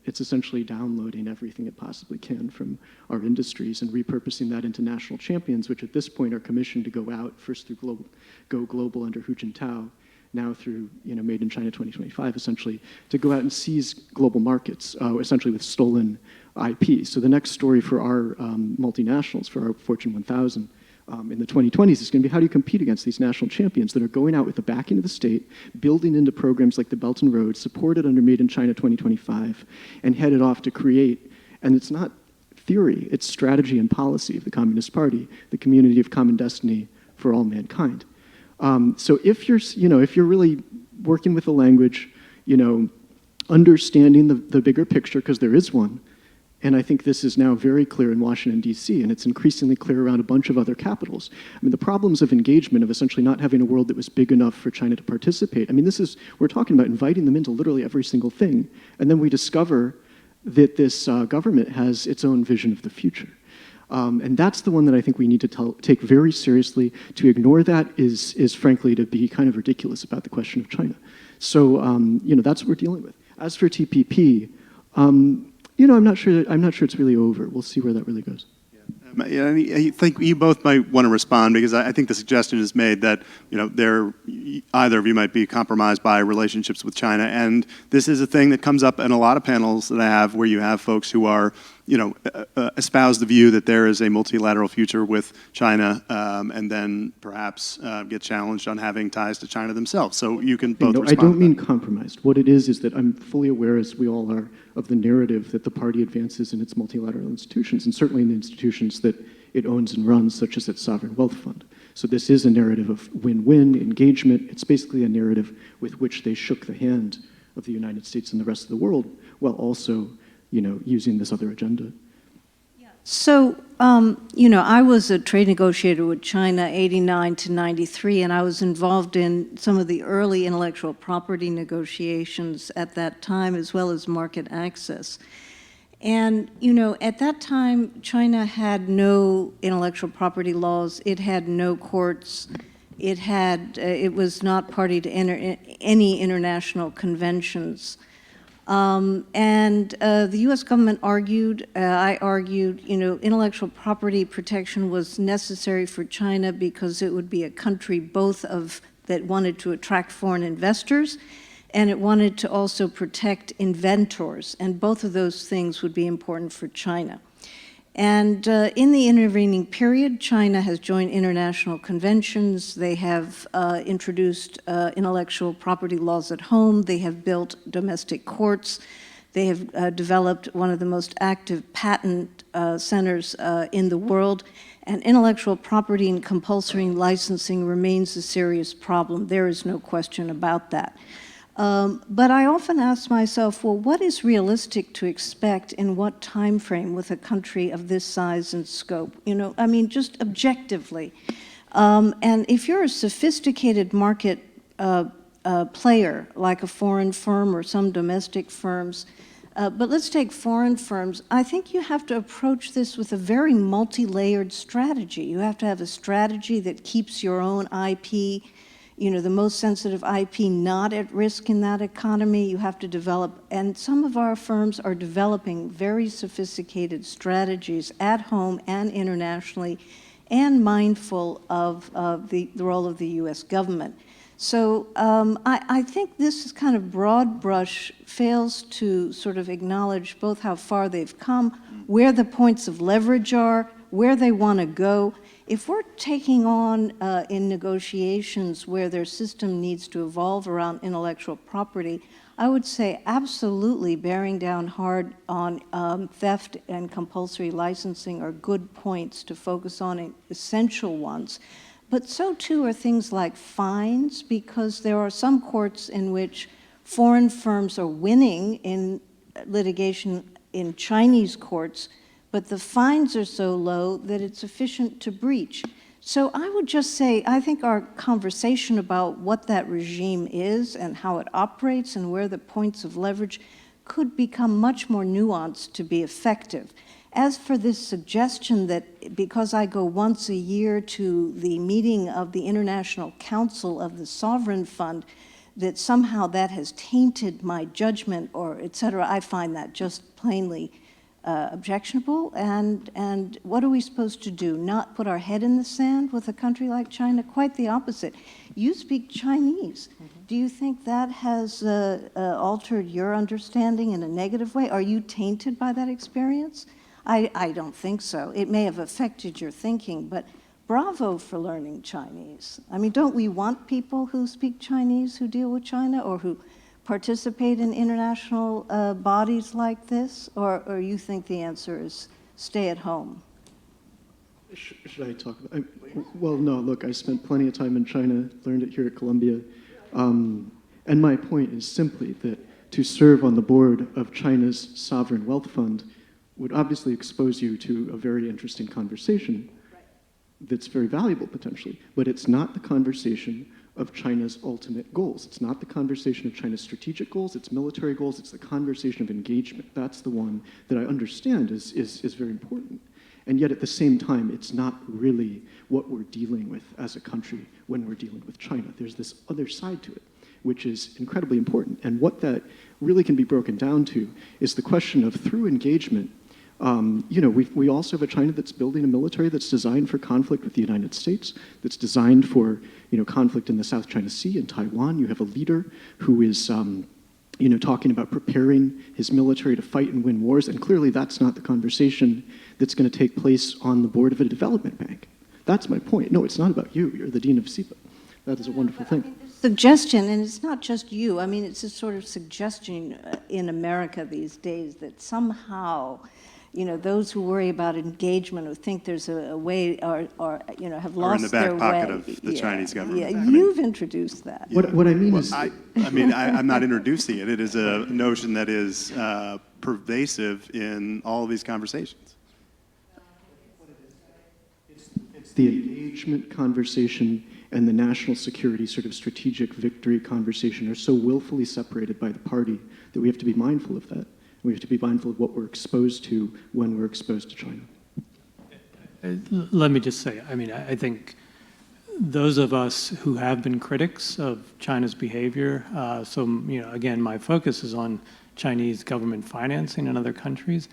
it's essentially downloading everything it possibly can from our industries and repurposing that into national champions, which at this point are commissioned to go out, first through Go Global under Hu Jintao, now through, Made in China 2025, essentially, to go out and seize global markets, essentially with stolen IP. So the next story for our multinationals, for our Fortune 1000, in the 2020s is going to be how do you compete against these national champions that are going out with the backing of the state, building into programs like the Belt and Road, supported under Made in China 2025, and headed off to create, and it's not theory, it's strategy and policy of the Communist Party, the community of common destiny for all mankind. So if you're really working with the language, understanding the bigger picture, because there is one, and I think this is now very clear in Washington, D.C., and it's increasingly clear around a bunch of other capitals. I mean, the problems of engagement, of essentially not having a world that was big enough for China to participate, I mean, we're talking about inviting them into literally every single thing, and then we discover that this government has its own vision of the future. And that's the one that I think we need to take very seriously. To ignore that is frankly to be kind of ridiculous about the question of China. So, that's what we're dealing with. As for TPP, I'm not sure it's really over. We'll see where that really goes. Yeah, I think you both might want to respond, because I think the suggestion is made that either of you might be compromised by relationships with China, and this is a thing that comes up in a lot of panels that I have, where you have folks who are espouse the view that there is a multilateral future with China, and then perhaps get challenged on having ties to China themselves. So you can both respond. I don't mean compromised. What it is that I'm fully aware, as we all are, of the narrative that the party advances in its multilateral institutions, and certainly in the institutions that it owns and runs, such as its sovereign wealth fund. So this is a narrative of win-win engagement. It's basically a narrative with which they shook the hand of the United States and the rest of the world, while also, using this other agenda. So, I was a trade negotiator with China 89 to 93, and I was involved in some of the early intellectual property negotiations at that time, as well as market access. And, at that time, China had no intellectual property laws. It had no courts. It was not party to any international conventions. The U.S. government argued, I argued, intellectual property protection was necessary for China because it would be a country that wanted to attract foreign investors, and it wanted to also protect inventors, and both of those things would be important for China. And in the intervening period, China has joined international conventions. They have introduced intellectual property laws at home. They have built domestic courts. They have developed one of the most active patent centers in the world. And intellectual property and compulsory licensing remains a serious problem. There is no question about that. But I often ask myself, well, what is realistic to expect in what time frame with a country of this size and scope? Just objectively. And if you're a sophisticated market player, like a foreign firm or some domestic firms, but let's take foreign firms, I think you have to approach this with a very multi-layered strategy. You have to have a strategy that keeps your own IP, the most sensitive IP not at risk in that economy. You have to develop, and some of our firms are developing very sophisticated strategies at home and internationally, and mindful of the role of the U.S. government. So I think this is kind of broad brush, fails to sort of acknowledge both how far they've come, where the points of leverage are, where they want to go. If we're taking on in negotiations where their system needs to evolve around intellectual property, I would say absolutely bearing down hard on theft and compulsory licensing are good points to focus on, essential ones. But so too are things like fines, because there are some courts in which foreign firms are winning in litigation in Chinese courts, but the fines are so low that it's efficient to breach. So I would just say, I think our conversation about what that regime is and how it operates and where the points of leverage could become much more nuanced to be effective. As for this suggestion that because I go once a year to the meeting of the International Council of the Sovereign Fund, that somehow that has tainted my judgment or et cetera, I find that just plainly objectionable. And what are we supposed to do? Not put our head in the sand with a country like China? Quite the opposite. You speak Chinese. Do you think that has altered your understanding in a negative way? Are you tainted by that experience? I don't think so. It may have affected your thinking, but bravo for learning Chinese. I mean, don't we want people who speak Chinese who deal with China or who participate in international bodies like this? Or you think the answer is stay at home? Should I talk about well, no, look, I spent plenty of time in China, learned it here at Columbia. And my point is simply that to serve on the board of China's sovereign wealth fund would obviously expose you to a very interesting conversation that's very valuable potentially, but it's not the conversation of China's ultimate goals. It's not the conversation of China's strategic goals, its military goals, it's the conversation of engagement. That's the one that I understand is very important. And yet at the same time, it's not really what we're dealing with as a country when we're dealing with China. There's this other side to it, which is incredibly important. And what that really can be broken down to is the question of through engagement, we also have a China that's building a military that's designed for conflict with the United States, that's designed for conflict in the South China Sea and Taiwan. You have a leader who is talking about preparing his military to fight and win wars, and clearly that's not the conversation that's going to take place on the board of a development bank. That's my point. No, it's not about you. You're the dean of SIPA. That is a wonderful thing. I mean, suggestion, and it's not just you. I mean, it's a sort of suggestion in America these days that somehow those who worry about engagement or think there's a way or have lost their way. Or in the back pocket of the Chinese government. Yeah, you've introduced that. What I mean is... I'm not introducing it. It is a notion that is pervasive in all of these conversations. It's the engagement conversation and the national security sort of strategic victory conversation are so willfully separated by the party that we have to be mindful of that. We have to be mindful of what we're exposed to when we're exposed to China. Let me just say, I think those of us who have been critics of China's behavior, again, my focus is on Chinese government financing in other countries.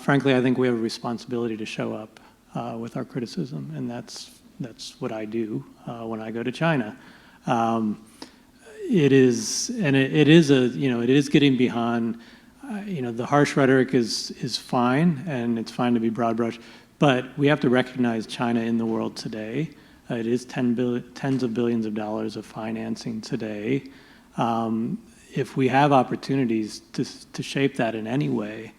Frankly, I think we have a responsibility to show up with our criticism, and that's what I do when I go to China. It is getting behind. The harsh rhetoric is fine, and it's fine to be broad brush, but we have to recognize China in the world today. It is tens of billions of dollars of financing today. If we have opportunities to shape that in any way,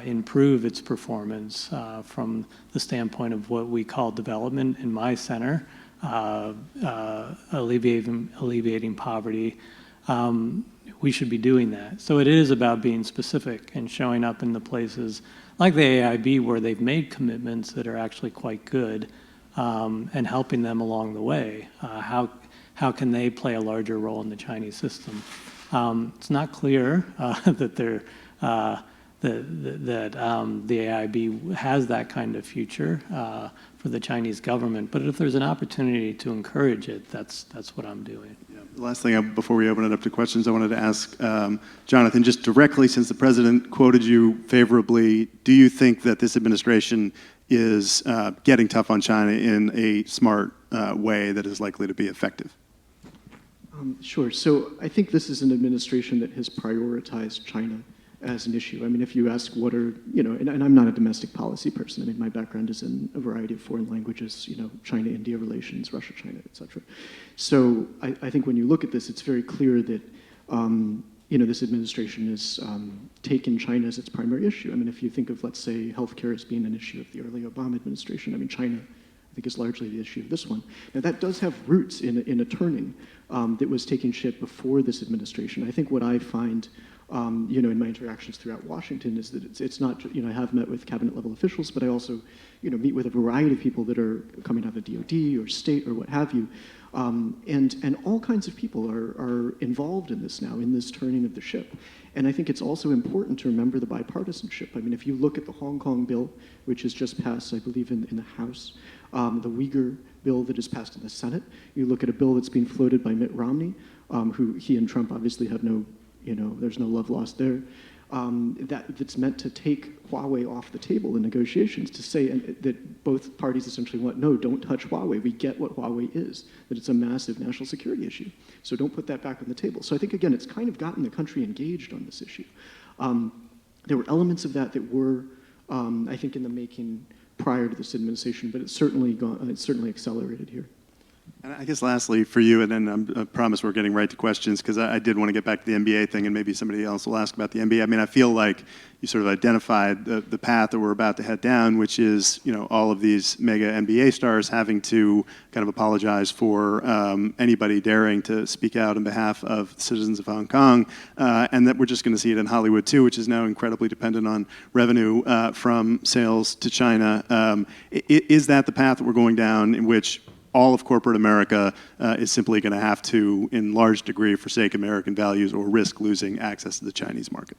improve its performance from the standpoint of what we call development in my center, alleviating poverty, we should be doing that. So it is about being specific and showing up in the places like the AIIB where they've made commitments that are actually quite good and helping them along the way. How can they play a larger role in the Chinese system? It's not clear that the AIIB has that kind of future for the Chinese government, but if there's an opportunity to encourage it, that's what I'm doing. Yeah. The last thing, before we open it up to questions, I wanted to ask Jonathan, just directly, since the president quoted you favorably, do you think that this administration is getting tough on China in a smart way that is likely to be effective? Sure. So I think this is an administration that has prioritized China as an issue. I mean, if you ask what are, and I'm not a domestic policy person. I mean, my background is in a variety of foreign languages, China-India relations, Russia-China, et cetera. So I think when you look at this, it's very clear that, this administration has taken China as its primary issue. I mean, if you think of, let's say, healthcare as being an issue of the early Obama administration, I mean, China, I think, is largely the issue of this one. Now, that does have roots in a turning that was taking shape before this administration. I think what I find in my interactions throughout Washington, is that it's not, I have met with cabinet level officials, but I also, meet with a variety of people that are coming out of the DoD or state or what have you. And all kinds of people are involved in this now, in this turning of the ship. And I think it's also important to remember the bipartisanship. I mean, if you look at the Hong Kong bill, which has just passed, I believe, in the House, the Uyghur bill that is passed in the Senate, you look at a bill that's being floated by Mitt Romney, who he and Trump obviously have no, there's no love lost there, that's meant to take Huawei off the table in negotiations, to say that both parties essentially want, no, don't touch Huawei. We get what Huawei is, that it's a massive national security issue. So don't put that back on the table. So I think, again, it's kind of gotten the country engaged on this issue. There were elements of that were, I think, in the making prior to this administration, but it's certainly accelerated here. And I guess lastly for you, and then I promise we're getting right to questions, because I did want to get back to the MBA thing, and maybe somebody else will ask about the MBA. I mean, I feel like you sort of identified the path that we're about to head down, which is, all of these mega MBA stars having to kind of apologize for anybody daring to speak out on behalf of citizens of Hong Kong, and that we're just going to see it in Hollywood too, which is now incredibly dependent on revenue from sales to China. Is that the path that we're going down, in which all of corporate America is simply going to have to, in large degree, forsake American values or risk losing access to the Chinese market?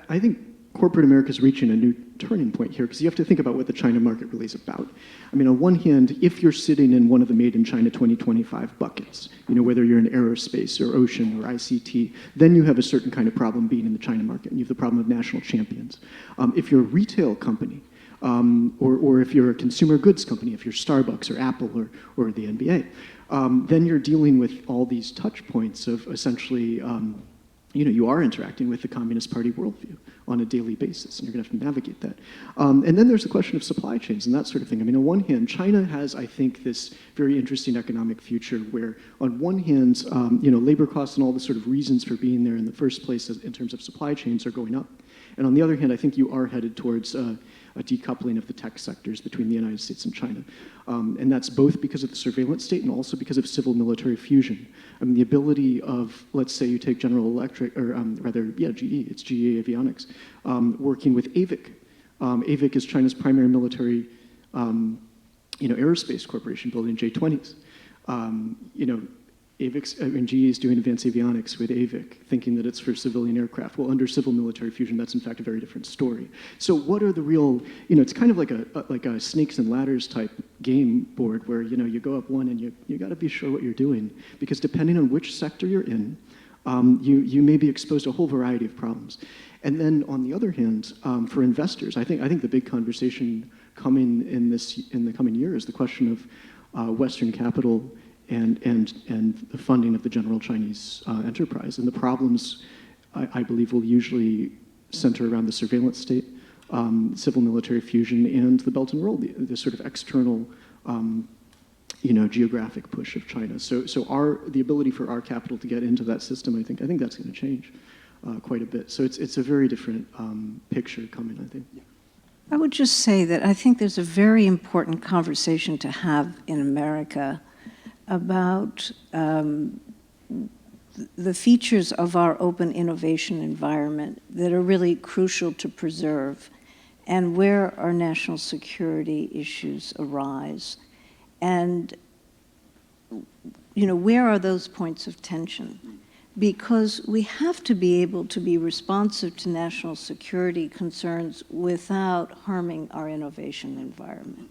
I think corporate America is reaching a new turning point here, because you have to think about what the China market really is about. I mean, on one hand, if you're sitting in one of the Made in China 2025 buckets, whether you're in aerospace or ocean or ICT, then you have a certain kind of problem being in the China market, and you have the problem of national champions. If you're a retail company, or if you're a consumer goods company, if you're Starbucks or Apple or the NBA, then you're dealing with all these touch points of essentially, you are interacting with the Communist Party worldview on a daily basis, and you're going to have to navigate that. And then there's the question of supply chains and that sort of thing. I mean, on one hand, China has, I think, this very interesting economic future where, on one hand, labor costs and all the sort of reasons for being there in the first place in terms of supply chains are going up. And on the other hand, I think you are headed towards a decoupling of the tech sectors between the United States and China. And that's both because of the surveillance state and also because of civil-military fusion. I mean, the ability of, let's say you take General Electric, or GE, it's GE Avionics, working with AVIC. AVIC is China's primary military, aerospace corporation, building J-20s. GE is doing advanced avionics with AVIC, thinking that it's for civilian aircraft. Well, under civil military fusion, that's in fact a very different story. So what are the real, it's kind of like a snakes and ladders type game board where, you go up one and you got to be sure what you're doing, because depending on which sector you're in, you may be exposed to a whole variety of problems. And then on the other hand, for investors, I think the big conversation coming in the coming year is the question of Western capital and the funding of the general Chinese enterprise. And the problems, I believe, will usually center around the surveillance state, civil-military fusion, and the Belt and Road, the sort of external, geographic push of China. So the ability for our capital to get into that system, I think that's going to change quite a bit. So it's a very different picture coming, I think. I would just say that I think there's a very important conversation to have in America about the features of our open innovation environment that are really crucial to preserve, and where our national security issues arise. And, where are those points of tension? Because we have to be able to be responsive to national security concerns without harming our innovation environment.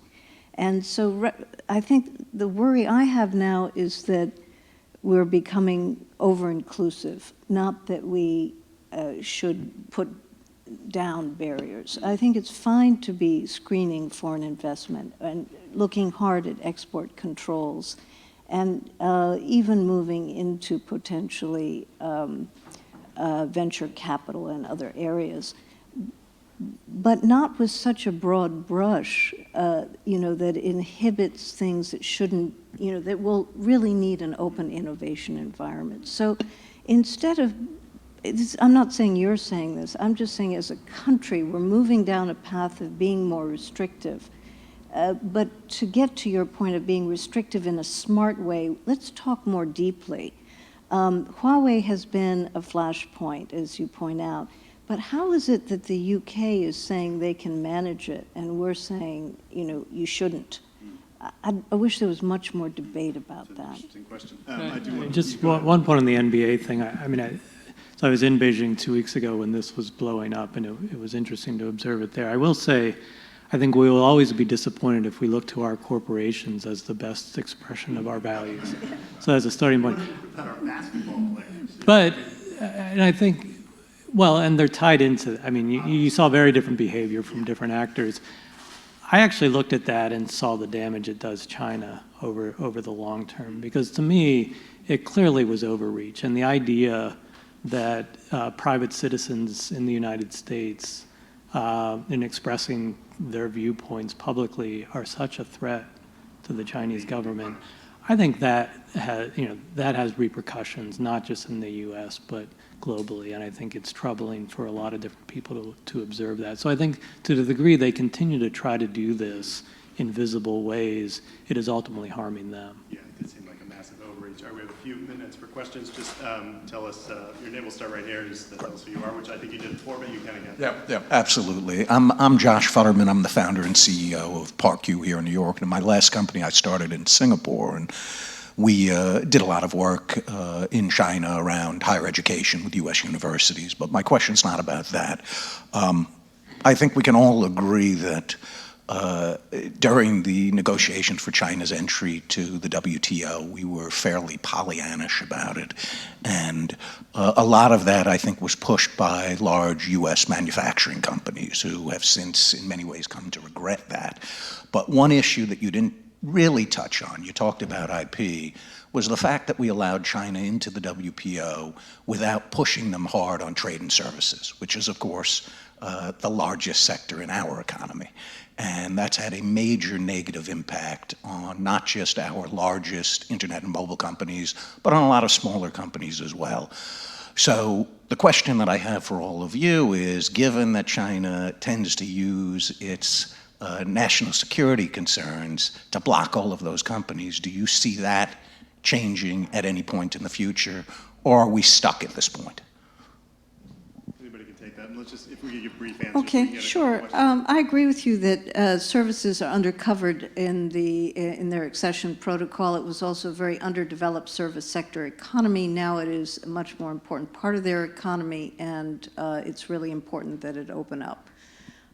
And so I think the worry I have now is that we're becoming over-inclusive, not that we should put down barriers. I think it's fine to be screening foreign investment and looking hard at export controls, and even moving into potentially venture capital and other areas, but not with such a broad brush, that inhibits things that shouldn't, that will really need an open innovation environment. So instead of, I'm not saying you're saying this, I'm just saying as a country, we're moving down a path of being more restrictive. But to get to your point of being restrictive in a smart way, let's talk more deeply Huawei has been a flashpoint, as you point out, but how is it that the UK is saying they can manage it and we're saying, you shouldn't? I wish there was much more debate about that. Interesting question. I do want Just one point on the NBA thing. So I was in Beijing 2 weeks ago when this was blowing up, and it was interesting to observe it there. I will say, I think we will always be disappointed if we look to our corporations as the best expression of our values. So as a starting point. our basketball players. But, and I think, well, and they're tied into, you saw very different behavior from different actors. I actually looked at that and saw the damage it does China over the long term, because to me, it clearly was overreach. And the idea that private citizens in the United States, in expressing their viewpoints publicly, are such a threat to the Chinese government, I think that has repercussions, not just in the U.S., but globally, and I think it's troubling for a lot of different people to observe that. So I think to the degree they continue to try to do this in visible ways, it is ultimately harming them. Yeah, it did seem like a massive overreach. All right, we have a few minutes for questions. Just tell us, your name will start right here, just tell us who you are, which I think you did before, but you kind of get. Yeah, absolutely. I'm Josh Futterman. I'm the founder and CEO of ParkQ here in New York. And my last company I started in Singapore, and we did a lot of work in China around higher education with U.S. universities. But my question's not about that. I think we can all agree that during the negotiations for China's entry to the WTO, we were fairly Pollyannish about it. And a lot of that, I think, was pushed by large U.S. manufacturing companies who have since, in many ways, come to regret that. But one issue that you didn't really touch on, you talked about IP, was the fact that we allowed China into the WPO without pushing them hard on trade and services, which is, of course, the largest sector in our economy. And that's had a major negative impact on not just our largest internet and mobile companies, but on a lot of smaller companies as well. So the question that I have for all of you is, given that China tends to use its national security concerns to block all of those companies, do you see that changing at any point in the future, or are we stuck at this point? Anybody can take that. And let's just, if we could give brief answers. Okay, sure. I agree with you that services are undercovered in their accession protocol. It was also a very underdeveloped service sector economy. Now it is a much more important part of their economy, and it's really important that it open up.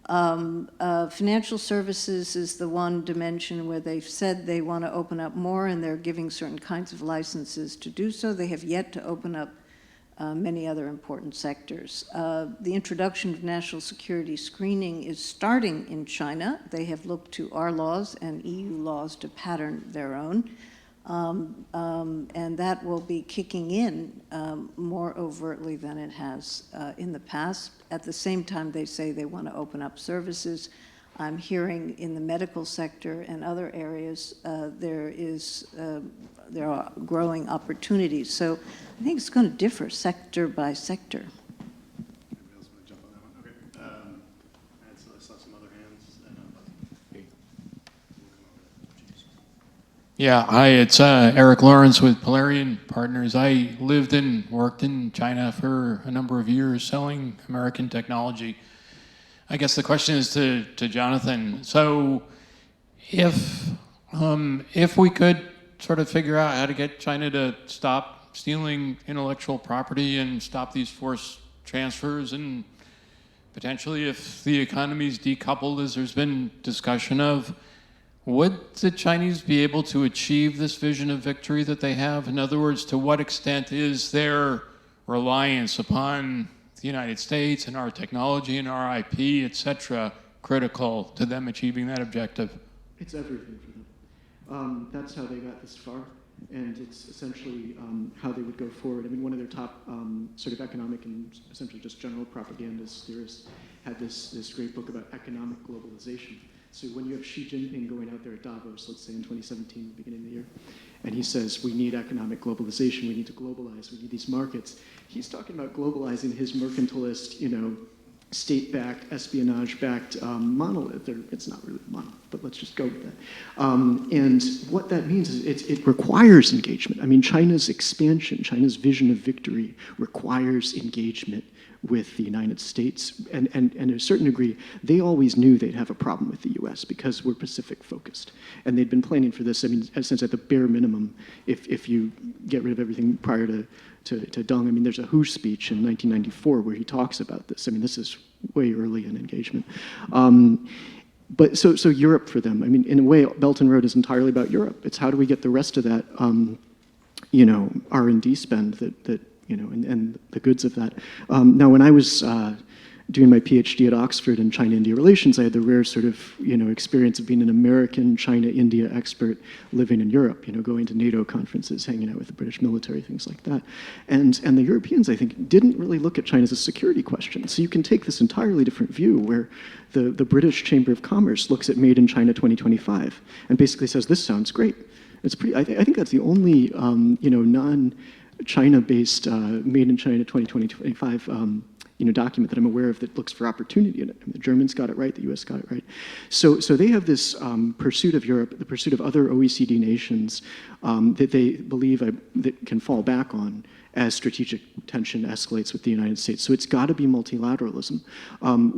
Financial services is the one dimension where they've said they want to open up more, and they're giving certain kinds of licenses to do so. They have yet to open up many other important sectors. The introduction of national security screening is starting in China. They have looked to our laws and EU laws to pattern their own. And that will be kicking in more overtly than it has in the past. At the same time, they say they want to open up services. I'm hearing in the medical sector and other areas there are growing opportunities. So I think it's going to differ sector by sector. Anybody else want to jump on that one? Okay. I saw some other hands. Yeah, hi, it's Eric Lawrence with Polarian Partners. I lived and worked in China for a number of years selling American technology. I guess the question is to Jonathan. So if we could sort of figure out how to get China to stop stealing intellectual property and stop these forced transfers, and potentially if the economy's decoupled, as there's been discussion of, would the Chinese be able to achieve this vision of victory that they have? In other words, to what extent is their reliance upon the United States and our technology and our IP, et cetera, critical to them achieving that objective? It's everything for them. That's how they got this far, and it's essentially how they would go forward. I mean, one of their top sort of economic and essentially just general propagandist theorists had this great book about economic globalization. So when you have Xi Jinping going out there at Davos, let's say in 2017, beginning of the year, and he says, we need economic globalization, we need to globalize, we need these markets. He's talking about globalizing his mercantilist, state-backed, espionage-backed monolith. It's not really a monolith, but let's just go with that. And what that means is it requires engagement. I mean, China's expansion, China's vision of victory requires engagement with the United States. And to a certain degree, they always knew they'd have a problem with the US because we're Pacific-focused. And they'd been planning for this, I mean, since at the bare minimum, if you get rid of everything prior to Deng. I mean, there's a Hu speech in 1994 where he talks about this. I mean, this is way early in engagement. But so Europe for them, I mean, in a way, Belt and Road is entirely about Europe. It's how do we get the rest of that, R&D spend that and the goods of that. Now, when I was doing my PhD at Oxford in China-India relations, I had the rare sort of, experience of being an American China-India expert living in Europe, going to NATO conferences, hanging out with the British military, things like that. And the Europeans, I think, didn't really look at China as a security question. So you can take this entirely different view where the British Chamber of Commerce looks at Made in China 2025 and basically says, this sounds great. It's pretty, I think that's the only, non-China-based Made in China 2025 document that I'm aware of that looks for opportunity in it. I mean, the Germans got it right, the US got it right. So they have this pursuit of Europe, the pursuit of other OECD nations that they believe that can fall back on as strategic tension escalates with the United States. So it's got to be multilateralism.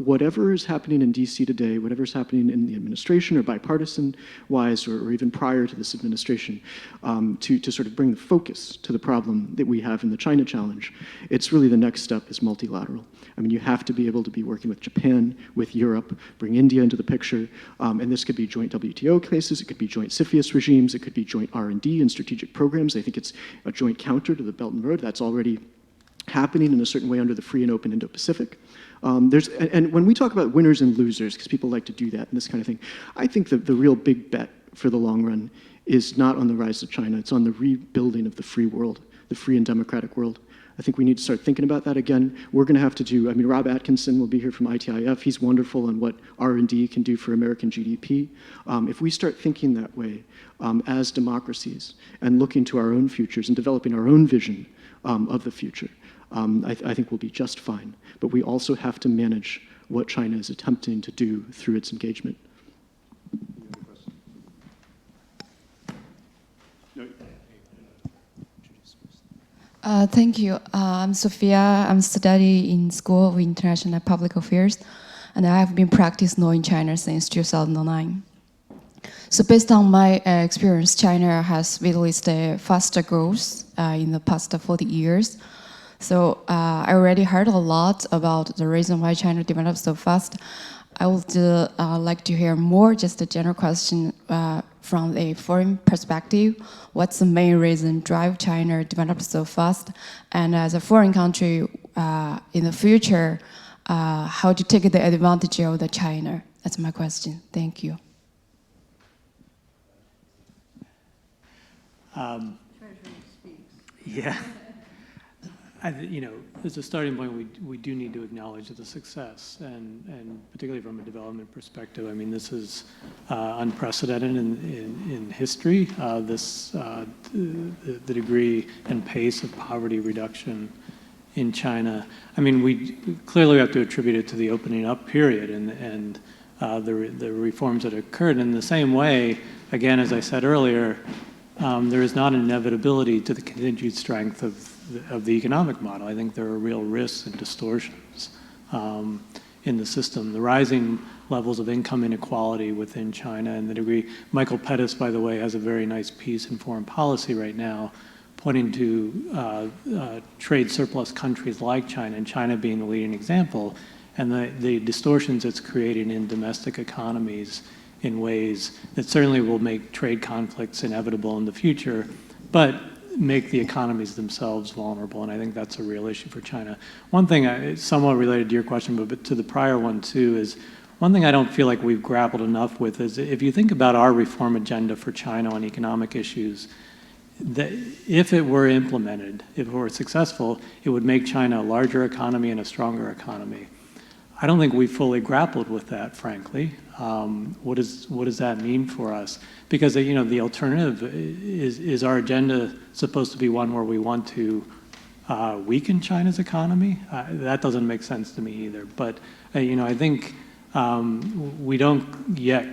Whatever is happening in DC today, whatever is happening in the administration or bipartisan-wise or even prior to this administration, to sort of bring the focus to the problem that we have in the China challenge, it's really the next step is multilateral. I mean, you have to be able to be working with Japan, with Europe, bring India into the picture, and this could be joint WTO cases, it could be joint CFIUS regimes, it could be joint R&D and strategic programs. I think it's a joint counter to the Belt and Road. That's already happening in a certain way under the free and open Indo-Pacific. And when we talk about winners and losers, because people like to do that and this kind of thing, I think that the real big bet for the long run is not on the rise of China, it's on the rebuilding of the free world, the free and democratic world. I think we need to start thinking about that again. We're going to have to do, I mean, Rob Atkinson will be here from ITIF. He's wonderful on what R&D can do for American GDP. If we start thinking that way as democracies and looking to our own futures and developing our own vision of the future, I think we'll be just fine. But we also have to manage what China is attempting to do through its engagement. Thank you. I'm Sophia. I'm studying in School of International Public Affairs, and I have been practicing law in China since 2009. So based on my experience, China has witnessed a faster growth in the past 40 years. So I already heard a lot about the reason why China developed so fast. I would like to hear more, just a general question from a foreign perspective. What's the main reason drive China develop so fast? And as a foreign country in the future, how to take the advantage of the China? That's my question. Thank you. Treasury speaks. Yeah. As a starting point, we do need to acknowledge the success, and particularly from a development perspective. I mean, this is unprecedented in history. The degree and pace of poverty reduction in China. I mean, we clearly have to attribute it to the opening up period and the reforms that occurred. In the same way, again, as I said earlier, there is not an inevitability to the continued strength of the economic model. I think there are real risks and distortions in the system. The rising levels of income inequality within China and the degree. Michael Pettis, by the way, has a very nice piece in Foreign Policy right now pointing to trade surplus countries like China, and China being the leading example, and the distortions it's creating in domestic economies in ways that certainly will make trade conflicts inevitable in the future, but make the economies themselves vulnerable, and I think that's a real issue for China. One thing, somewhat related to your question, but to the prior one too, is one thing I don't feel like we've grappled enough with is if you think about our reform agenda for China on economic issues, that if it were implemented, if it were successful, it would make China a larger economy and a stronger economy. I don't think we fully grappled with that, frankly. What does that mean for us? Because the alternative is our agenda supposed to be one where we want to weaken China's economy. That doesn't make sense to me either. But I think we don't yet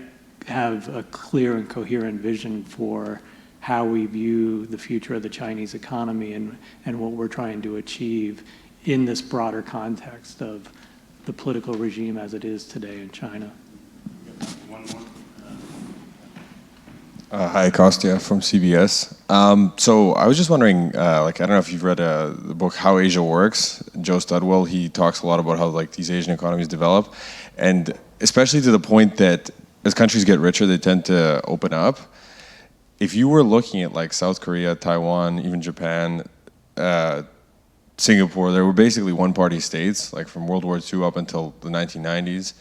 have a clear and coherent vision for how we view the future of the Chinese economy and what we're trying to achieve in this broader context of the political regime as it is today in China. One more. Hi, Kostya from CBS. So I was just wondering, I don't know if you've read the book How Asia Works. Joe Studwell, he talks a lot about how these Asian economies develop, and especially to the point that as countries get richer, they tend to open up. If you were looking at South Korea, Taiwan, even Japan, Singapore, there were basically one-party states, from World War II up until the 1990s.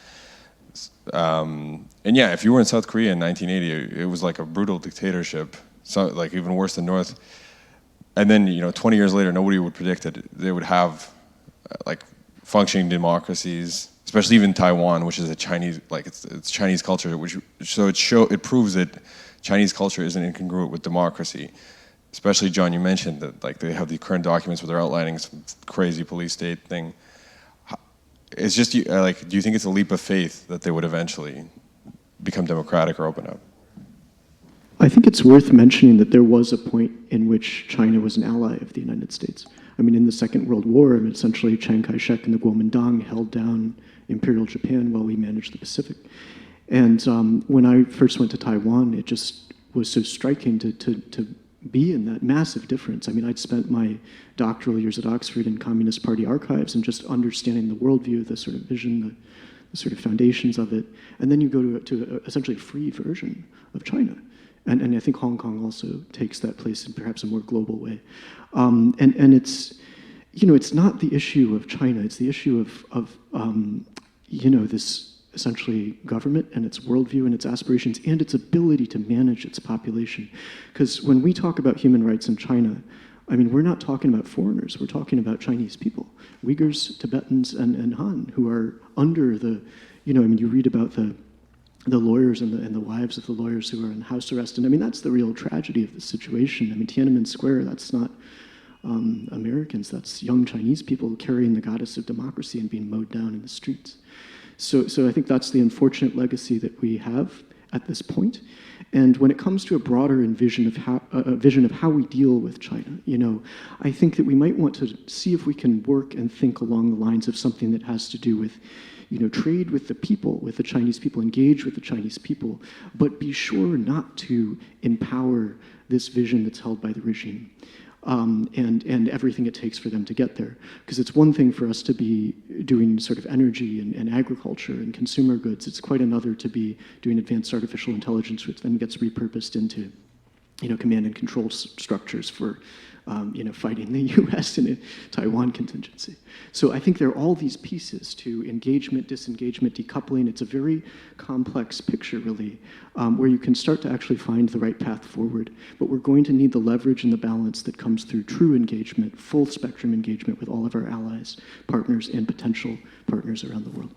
And yeah, if you were in South Korea in 1980, it was like a brutal dictatorship, so even worse than North. And then 20 years later, nobody would predict that they would have functioning democracies, especially even Taiwan, which is a Chinese it's Chinese culture, it proves that Chinese culture isn't incongruent with democracy. Especially, John, you mentioned that they have the current documents where they're outlining some crazy police state thing. It's just, do you think it's a leap of faith that they would eventually become democratic or open up? I think it's worth mentioning that there was a point in which China was an ally of the United States. I mean, in the Second World War, essentially Chiang Kai-shek and the Kuomintang held down Imperial Japan while we managed the Pacific. And when I first went to Taiwan, it just was so striking to be in that massive difference. I mean, I'd spent my doctoral years at Oxford in Communist Party archives and just understanding the worldview, the sort of vision, the sort of foundations of it. And then you go to essentially a free version of China. And I think Hong Kong also takes that place in perhaps a more global way. And it's, it's not the issue of China, it's the issue of this essentially government and its worldview and its aspirations and its ability to manage its population. Because when we talk about human rights in China, I mean, we're not talking about foreigners, we're talking about Chinese people, Uyghurs, Tibetans, and Han, who are under the, you read about the lawyers and the wives of the lawyers who are in house arrest. And I mean, that's the real tragedy of the situation. I mean, Tiananmen Square, that's not Americans, that's young Chinese people carrying the goddess of democracy and being mowed down in the streets. So I think that's the unfortunate legacy that we have at this point. And when it comes to a broader vision of how we deal with China, I think that we might want to see if we can work and think along the lines of something that has to do with, trade with the people, with the Chinese people, engage with the Chinese people, but be sure not to empower this vision that's held by the regime. And everything it takes for them to get there. Because it's one thing for us to be doing sort of energy and agriculture and consumer goods. It's quite another to be doing advanced artificial intelligence, which then gets repurposed into, command and control structures for, fighting the U.S. in a Taiwan contingency. So I think there are all these pieces to engagement, disengagement, decoupling. It's a very complex picture, really, where you can start to actually find the right path forward. But we're going to need the leverage and the balance that comes through true engagement, full spectrum engagement with all of our allies, partners, and potential partners around the world.